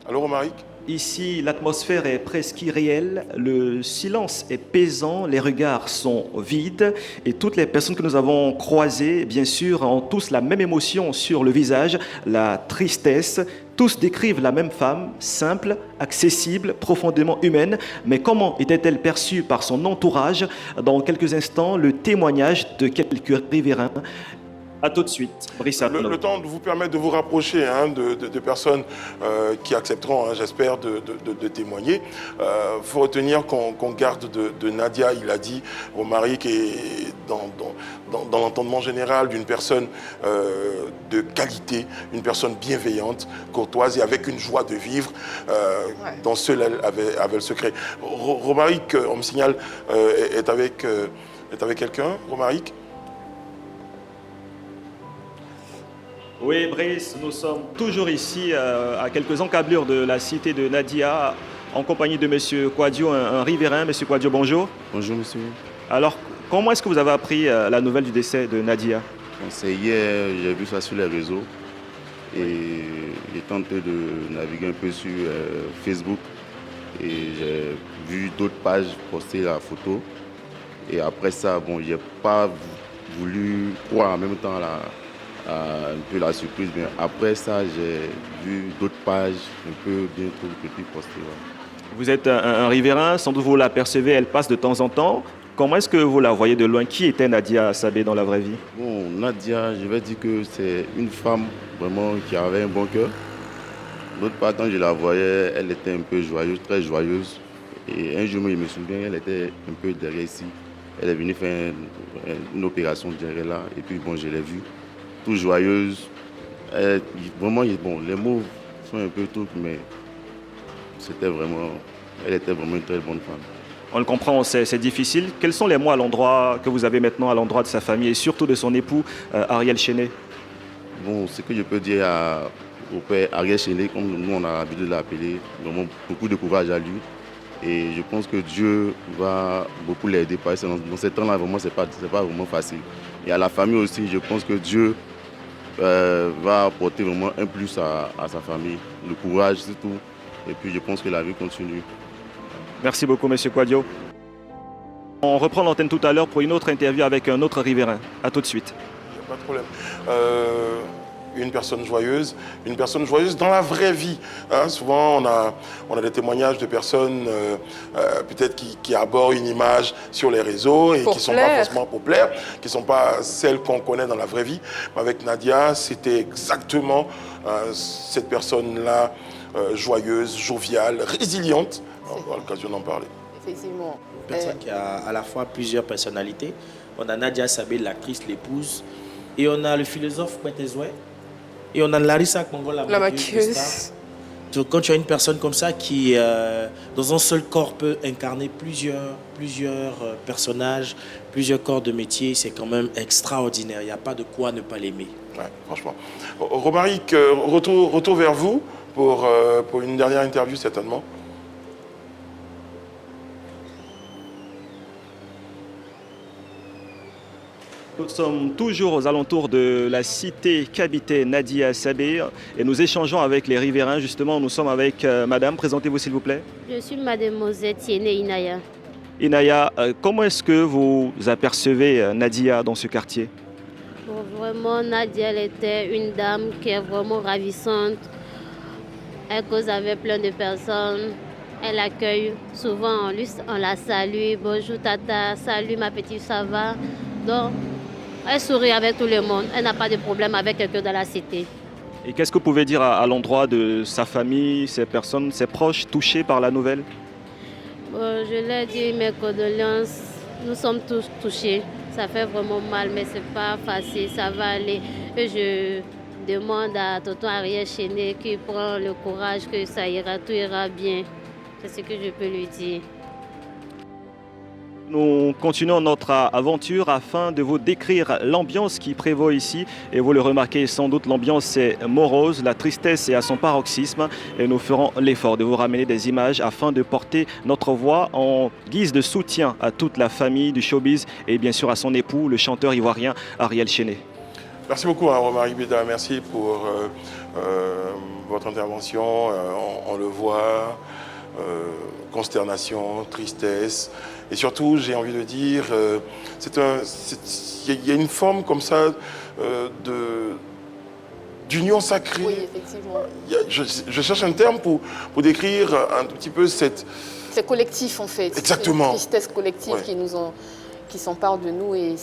Allô, Romaric? Ici, l'atmosphère est presque irréelle, le silence est pesant, les regards sont vides et toutes les personnes que nous avons croisées, bien sûr, ont tous la même émotion sur le visage, la tristesse. Tous décrivent la même femme, simple, accessible, profondément humaine. Mais comment était-elle perçue par son entourage? Dans quelques instants, le témoignage de quelques riverains. À tout de suite, Brice. Le temps vous permet de vous rapprocher de personnes qui accepteront, j'espère, de témoigner. Faut retenir qu'on garde de Nadia, il a dit, Romaric, et dans l'entendement général d'une personne de qualité, une personne bienveillante, courtoise et avec une joie de vivre, dont seule elle avait le secret. Romaric, on me signale, est avec quelqu'un, Romaric? Oui, Brice, nous sommes toujours ici à quelques encablures de la cité de Nadia, en compagnie de M. Quadio, un riverain. M. Quadio, bonjour. Bonjour, monsieur. Alors, comment est-ce que vous avez appris la nouvelle du décès de Nadia? C'est hier, j'ai vu ça sur les réseaux et j'ai tenté de naviguer un peu sur Facebook et j'ai vu d'autres pages poster la photo. Et après ça, bon, j'ai pas voulu croire en même temps un peu la surprise, mais après ça, j'ai vu d'autres pages un peu bien trop petites postées. Ouais. Vous êtes un riverain, sans doute vous l'apercevez, elle passe de temps en temps. Comment est-ce que vous la voyez de loin? Qui était Nadia Sabé dans la vraie vie? Bon, Nadia, je vais dire que c'est une femme vraiment qui avait un bon cœur. D'autre part, quand je la voyais, elle était un peu joyeuse, très joyeuse. Et un jour, je me souviens, elle était un peu derrière ici. Elle est venue faire une opération derrière là. Et puis, bon, je l'ai vue. Tout joyeuse. Vraiment, bon, les mots sont un peu trucs, mais elle était vraiment une très bonne femme. On le comprend, c'est difficile. Quels sont les mots à l'endroit que vous avez maintenant à l'endroit de sa famille et surtout de son époux, Ariel Chené? Bon, ce que je peux dire au père Ariel Chené, comme nous on a l'habitude de l'appeler, vraiment beaucoup de courage à lui. Et je pense que Dieu va beaucoup l'aider parce que dans ces temps-là, vraiment, c'est pas vraiment facile. Et à la famille aussi, je pense que Dieu va apporter vraiment un plus à sa famille, le courage surtout. Et puis je pense que la vie continue. Merci beaucoup, M. Quadio. On reprend l'antenne tout à l'heure pour une autre interview avec un autre riverain. A tout de suite. Pas de problème. une personne joyeuse dans la vraie vie. Hein. Souvent, on a des témoignages de personnes peut-être qui abordent une image sur les réseaux et qui ne sont pas forcément populaires, qui ne sont pas celles qu'on connaît dans la vraie vie. Mais avec Nadia, c'était exactement cette personne-là, joyeuse, joviale, résiliente. On aura l'occasion d'en parler. Effectivement. Une personne qui a à la fois plusieurs personnalités. On a Nadia Sabé, l'actrice, l'épouse. Et on a le philosophe Kwetezwe. Et on a Larissa Congo, la maquilleuse. Donc, quand tu as une personne comme ça qui, dans un seul corps, peut incarner plusieurs personnages, plusieurs corps de métier, c'est quand même extraordinaire. Il n'y a pas de quoi ne pas l'aimer. Ouais, franchement. Romaric, retour vers vous pour une dernière interview certainement. Nous sommes toujours aux alentours de la cité qu'habitait Nadia Sabé et nous échangeons avec les riverains. Justement, nous sommes avec madame. Présentez-vous s'il vous plaît. Je suis mademoiselle Tiene Inaya. Inaya, comment est-ce que vous apercevez Nadia dans ce quartier? Bon, vraiment, Nadia, elle était une dame qui est vraiment ravissante. Elle cause avec plein de personnes. Elle accueille souvent, on la salue. Bonjour tata, salut ma petite, ça va? Donc, elle sourit avec tout le monde. Elle n'a pas de problème avec quelqu'un dans la cité. Et qu'est-ce que vous pouvez dire à l'endroit de sa famille, ses personnes, ses proches touchés par la nouvelle? Bon, je leur dis mes condoléances. Nous sommes tous touchés. Ça fait vraiment mal, mais c'est pas facile. Ça va aller. Et je demande à tonton Ariel Chené qui prend le courage que ça ira, tout ira bien. C'est ce que je peux lui dire. Nous continuons notre aventure afin de vous décrire l'ambiance qui prévaut ici. Et vous le remarquez sans doute, l'ambiance est morose, la tristesse est à son paroxysme. Et nous ferons l'effort de vous ramener des images afin de porter notre voix en guise de soutien à toute la famille du showbiz et bien sûr à son époux, le chanteur ivoirien Ariel Chené. Merci beaucoup, Romaric Beda. Merci pour votre intervention. On le voit, consternation, tristesse. Et surtout, j'ai envie de dire, il y a une forme comme ça d'union sacrée. Oui, effectivement. Je cherche un terme pour décrire un tout petit peu cette... C'est collectif en fait. Exactement. Une tristesse collective qui s'empare de nous et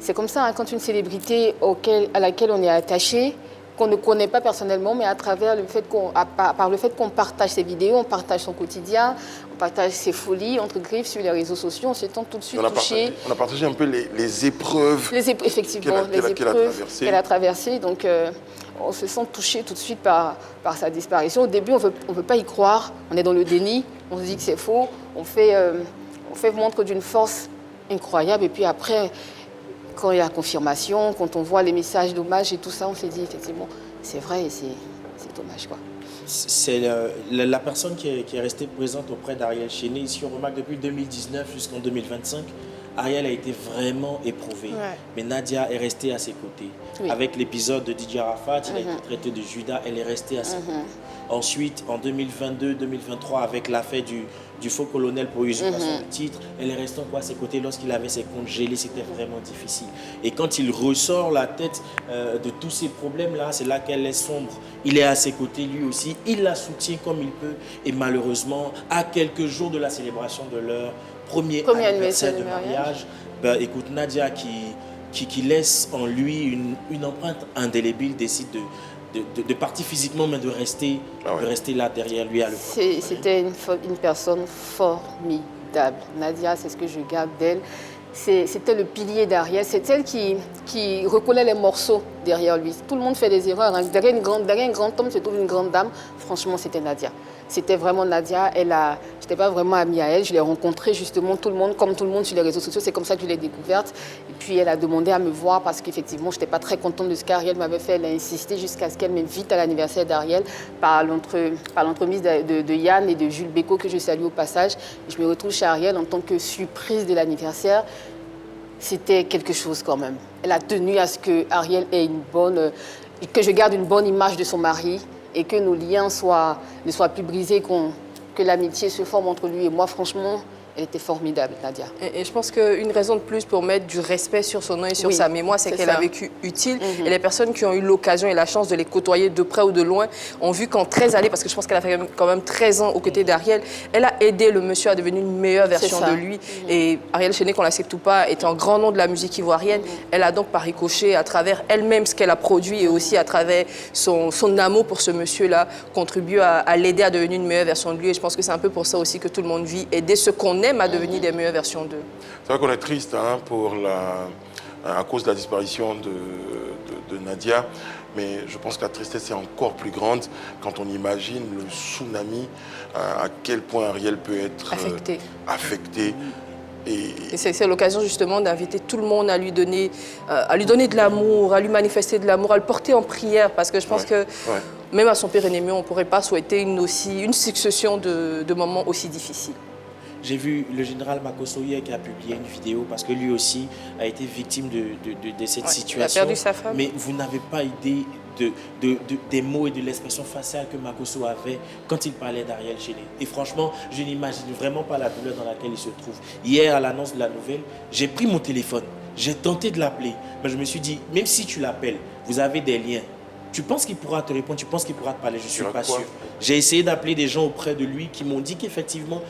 c'est comme ça, hein, quand une célébrité à laquelle on est attaché, qu'on ne connaît pas personnellement, mais à travers le fait par le fait qu'on partage ses vidéos, on partage son quotidien, on partage ses folies entre griffes sur les réseaux sociaux, on se sent tout de suite touché. On a partagé un peu les épreuves effectivement, qu'elle a traversées. Donc on se sent touché tout de suite par sa disparition. Au début, on veut pas y croire, on est dans le déni, on se dit que c'est faux, on fait montre d'une force incroyable. Et puis après, quand il y a confirmation, quand on voit les messages d'hommage et tout ça, on s'est dit effectivement, c'est vrai et c'est dommage, quoi. C'est la personne qui est restée présente auprès d'Ariel Chené. Ici, on remarque depuis 2019 jusqu'en 2025, Ariel a été vraiment éprouvé. Ouais. Mais Nadia est restée à ses côtés. Oui. Avec l'épisode de Didier Arafat, il a été traité de Judas, elle est restée à ses côtés. Ensuite, en 2022-2023, avec l'affaire du faux colonel pour usurpation de titre, elle est restée encore à ses côtés lorsqu'il avait ses comptes gelés, c'était vraiment difficile. Et quand il ressort la tête de tous ces problèmes-là, c'est là qu'elle est sombre. Il est à ses côtés lui aussi, il la soutient comme il peut. Et malheureusement, à quelques jours de la célébration de leur premier anniversaire de mariage, écoute, Nadia qui laisse en lui une empreinte indélébile, décide de partir physiquement, mais de rester là derrière lui à le point. C'était une personne formidable. Nadia, c'est ce que je garde d'elle. C'était le pilier d'Ariel. C'est elle qui recollait les morceaux derrière lui. Tout le monde fait des erreurs. Hein. Derrière un grand homme se trouve une grande dame. Franchement, c'était Nadia. C'était vraiment Nadia. Je n'étais pas vraiment amie à elle. Je l'ai rencontrée justement, comme tout le monde sur les réseaux sociaux. C'est comme ça que je l'ai découverte. Et puis, elle a demandé à me voir parce qu'effectivement, je n'étais pas très contente de ce qu'Ariel m'avait fait. Elle a insisté jusqu'à ce qu'elle m'invite à l'anniversaire d'Ariel par l'entremise de Yann et de Jules Bécaud, que je salue au passage. Et je me retrouve chez Ariel en tant que surprise de l'anniversaire. C'était quelque chose quand même. Elle a tenu à ce que Ariel ait que je garde une bonne image de son mari et que nos liens ne soient plus brisés, que l'amitié se forme entre lui et moi. Franchement, Elle était formidable, Nadia. Et je pense qu'une raison de plus pour mettre du respect sur son nom et sur Oui, sa mémoire, c'est c'est qu'elle ça. a vécu utile. Et les personnes qui ont eu l'occasion et la chance de les côtoyer de près ou de loin ont vu qu'en 13 années, parce que je pense qu'elle a fait quand même 13 ans aux côtés d'Ariel, elle a aidé le monsieur à devenir une meilleure version ça. de lui. Et Ariel Chéné, qu'on l'accepte ou pas, est un grand nom de la musique ivoirienne. Elle a donc par ricochet, à travers elle-même ce qu'elle a produit et aussi à travers son amour pour ce monsieur-là, contribué à l'aider à devenir une meilleure version de lui. Et je pense que c'est un peu pour ça aussi que tout le monde vit, aider ceux qu'on aime à devenir des meilleures versions d'eux. C'est vrai qu'on est triste à cause de la disparition de Nadia, mais je pense que la tristesse est encore plus grande quand on imagine le tsunami, à quel point Ariel peut être affecté. Et c'est l'occasion justement d'inviter tout le monde à lui donner de l'amour, à lui manifester de l'amour, à le porter en prière, parce que je pense que même à son père ennemi, on ne pourrait pas souhaiter une succession de moments aussi difficiles. J'ai vu le général Makosso hier qui a publié une vidéo parce que lui aussi a été victime de cette situation. Il a perdu sa femme. Mais vous n'avez pas idée des mots et de l'expression faciale que Makosso avait quand il parlait d'Ariel Chéné. Et franchement, je n'imagine vraiment pas la douleur dans laquelle il se trouve. Hier, à l'annonce de la nouvelle, j'ai pris mon téléphone, j'ai tenté de l'appeler. Mais je me suis dit, même si tu l'appelles, vous avez des liens. Tu penses qu'il pourra te répondre, tu penses qu'il pourra te parler, je ne suis pas sûr. J'ai essayé d'appeler des gens auprès de lui qui m'ont dit qu'effectivement,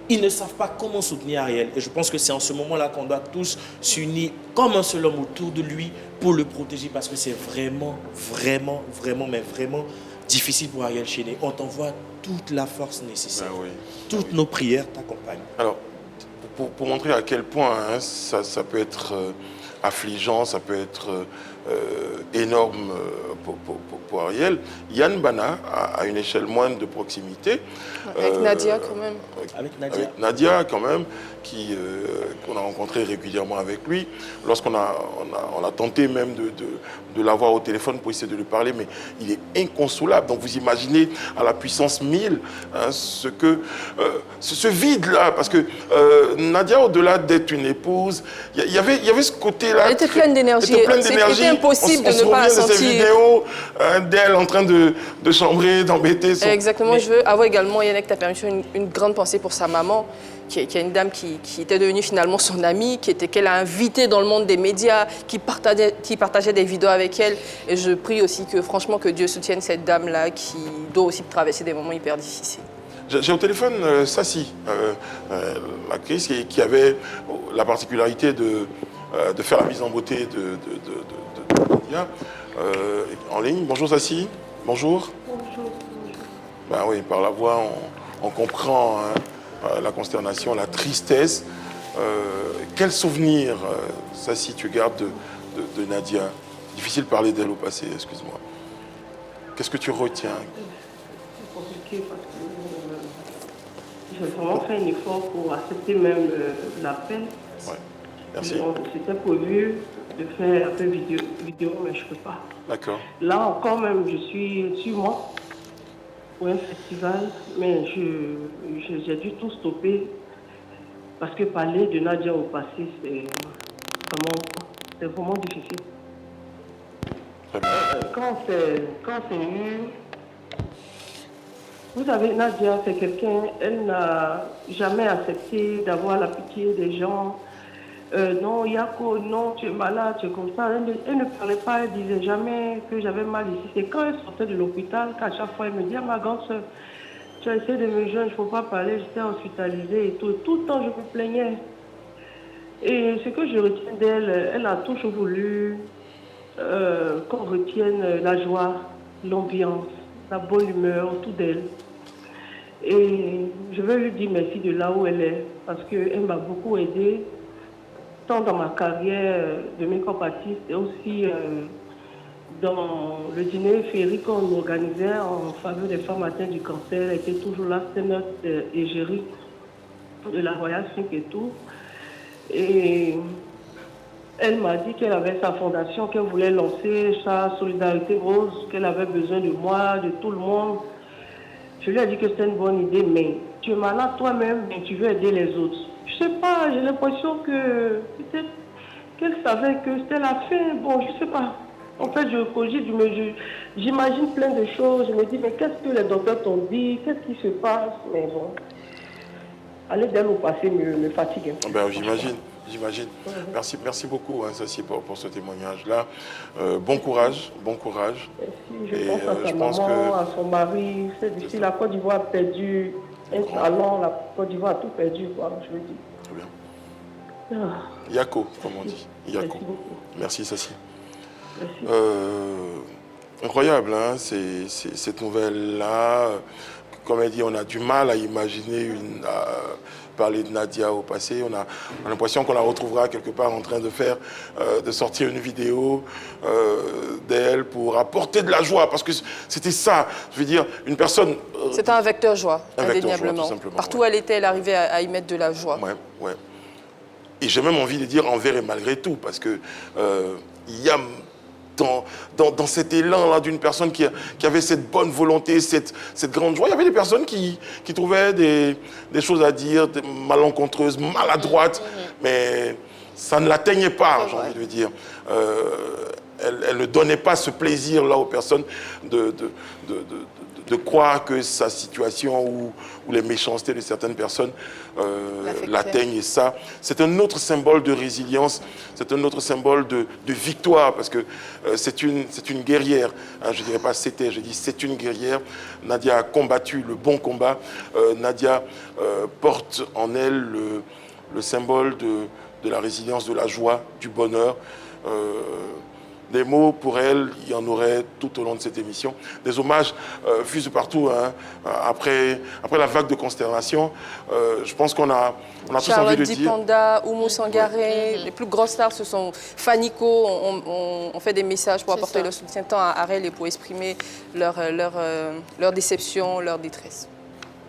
ils ne savent pas comment soutenir Ariel. Et je pense que c'est en ce moment-là qu'on doit tous s'unir comme un seul homme autour de lui pour le protéger, parce que c'est vraiment difficile pour Ariel Chéné. On t'envoie toute la force nécessaire. Toutes nos prières t'accompagnent. Alors, pour montrer à quel point ça peut être affligeant, ça peut être énorme pour Ariel, Yann Bana, à une échelle moindre de proximité. Avec Nadia quand même. Avec Nadia quand même, qu'on a rencontré régulièrement avec lui. Lorsqu'on on a tenté même de l'avoir au téléphone pour essayer de lui parler, mais il est inconsolable. Donc vous imaginez à la puissance 1000 ce vide-là, parce que Nadia, au-delà d'être une épouse, il y avait ce côté-là. Elle était pleine d'énergie. C'était impossible de ne pas la sentir. Ces vidéos d'elle en train de chambrer, d'embêter. Exactement. Je veux avoir également, Yannick, ta permission, une grande pensée pour sa maman, qui est une dame qui était devenue finalement son amie, qu'elle a invitée dans le monde des médias, qui partageait des vidéos avec elle. Et je prie aussi franchement, que Dieu soutienne cette dame-là qui doit aussi traverser des moments hyper difficiles. J'ai au téléphone Sassi, l'actrice qui avait la particularité de faire la mise en beauté de Nadia en ligne. Bonjour Sassi. Bonjour. Bonjour. Ben oui, par la voix, on comprend la consternation, la tristesse. Quel souvenir, Sassi, tu gardes de Nadia? Difficile de parler d'elle au passé, excuse-moi. Qu'est-ce que tu retiens? C'est compliqué parce que j'ai vraiment fait un effort pour accepter même la peine. Ouais. Merci. C'était prévu de faire un peu vidéo, mais je ne peux pas. D'accord. Là encore même, je suis sur moi pour un festival, mais j'ai dû tout stopper parce que parler de Nadia au passé, c'est vraiment difficile. Quand c'est eu... Vous savez, Nadia, c'est quelqu'un, elle n'a jamais accepté d'avoir la pitié des gens. Non, Yako, non, tu es malade, tu es comme ça. Elle ne parlait pas, elle disait jamais que j'avais mal ici. C'est quand elle sortait de l'hôpital qu'à chaque fois elle me dit, ah, ma grande soeur, tu as essayé de me joindre, il ne faut pas parler, j'étais hospitalisée et tout. Tout le temps, je me plaignais. Et ce que je retiens d'elle, elle a toujours voulu qu'on retienne la joie, l'ambiance, la bonne humeur, tout d'elle. Et je veux lui dire merci de là où elle est, parce qu'elle m'a beaucoup aidée, tant dans ma carrière de make-up artiste et aussi dans le dîner féerique qu'on organisait en faveur des femmes atteintes du cancer. Elle était toujours là, c'était notre égérie de la Royal 5 et tout. Et elle m'a dit qu'elle avait sa fondation, qu'elle voulait lancer sa solidarité rose, qu'elle avait besoin de moi, de tout le monde. Je lui ai dit que c'était une bonne idée, mais tu es malade toi-même, mais tu veux aider les autres. Je sais pas, j'ai l'impression que peut-être qu'elle savait que c'était la fin. Bon, je sais pas. En fait, je cogite, j'imagine plein de choses. Je me dis, mais qu'est-ce que les docteurs t'ont dit? Qu'est-ce qui se passe? Mais bon. aller d'elle au passé me fatigue. Ben, j'imagine. Merci beaucoup, hein, Sassi, pour ce témoignage-là. Bon courage. Merci, je pense à sa maman, à son mari. D'ici la Côte d'Ivoire a perdu un talent, la Côte d'Ivoire a tout perdu, quoi, je veux dire. Très bien. Yako, comme on dit. Yako. Merci, Sassi. Merci. Incroyable, hein, cette nouvelle-là. Comme elle dit, on a du mal à imaginer parler de Nadia au passé. On a l'impression qu'on la retrouvera quelque part en train de sortir une vidéo d'elle pour apporter de la joie. Parce que c'était ça, je veux dire, une personne... C'était un vecteur joie, indéniablement. indéniablement. Tout simplement, partout où elle était, elle arrivait à y mettre de la joie. Ouais. Et j'ai même envie de dire envers et malgré tout, parce que il y a... Dans cet élan-là d'une personne qui avait cette bonne volonté, cette grande joie, il y avait des personnes qui trouvaient des choses à dire, malencontreuses, maladroites, mais ça ne l'atteignait pas, j'ai envie de dire. Elle ne donnait pas ce plaisir-là aux personnes de croire que sa situation ou les méchancetés de certaines personnes l'atteignent. Et ça, c'est un autre symbole de résilience, c'est un autre symbole de victoire, parce que c'est une guerrière. Hein, je ne dirais pas c'était, je dis c'est une guerrière. Nadia a combattu le bon combat. Nadia porte en elle le symbole de la résilience, de la joie, du bonheur. Des mots pour elle, il y en aurait tout au long de cette émission. Des hommages fusent partout. Hein. Après la vague de consternation, je pense qu'on a tous envie de dire... Charlotte Dipanda, Oumou Sangaré, les plus grosses stars, ce sont Fanico, on fait des messages pour apporter le soutien tant à Arel et pour exprimer leur déception, leur détresse.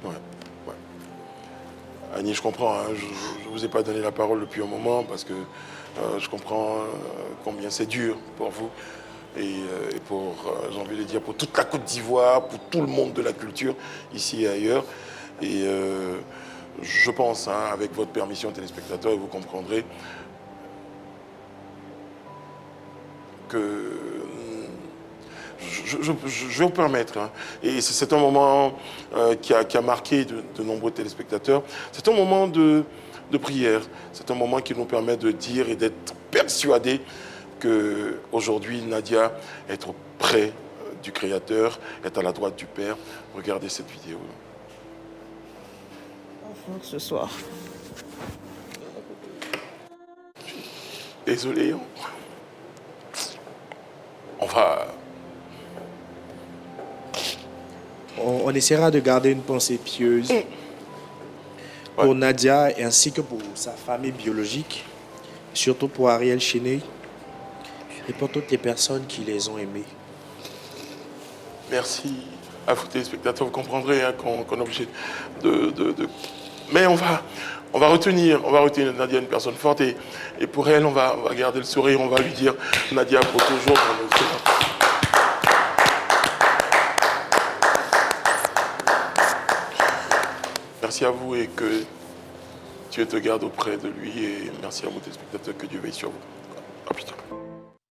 Ouais. Annie, je comprends, hein, je ne vous ai pas donné la parole depuis un moment parce que je comprends combien c'est dur pour vous et pour, j'ai envie de dire, pour toute la Côte d'Ivoire, pour tout le monde de la culture, ici et ailleurs. Et je pense, hein, avec votre permission, téléspectateurs, vous comprendrez que je vais vous permettre, hein, et c'est un moment qui a marqué de nombreux téléspectateurs, c'est un moment de prière, c'est un moment qui nous permet de dire et d'être persuadés qu'aujourd'hui, Nadia est auprès du Créateur, est à la droite du Père. Regardez cette vidéo. Ce soir. Désolé, on va... On essaiera de garder une pensée pieuse pour Nadia ainsi que pour sa famille biologique, surtout pour Ariel Chéné et pour toutes les personnes qui les ont aimés. Merci à vous téléspectateurs, vous comprendrez, hein, qu'on est obligé de... Mais on va retenir Nadia, une personne forte, et pour elle, on va garder le sourire, on va lui dire Nadia pour toujours. Merci à vous et que Dieu te garde auprès de lui, et merci à vous téléspectateurs, que Dieu veille sur vous. À plus tard.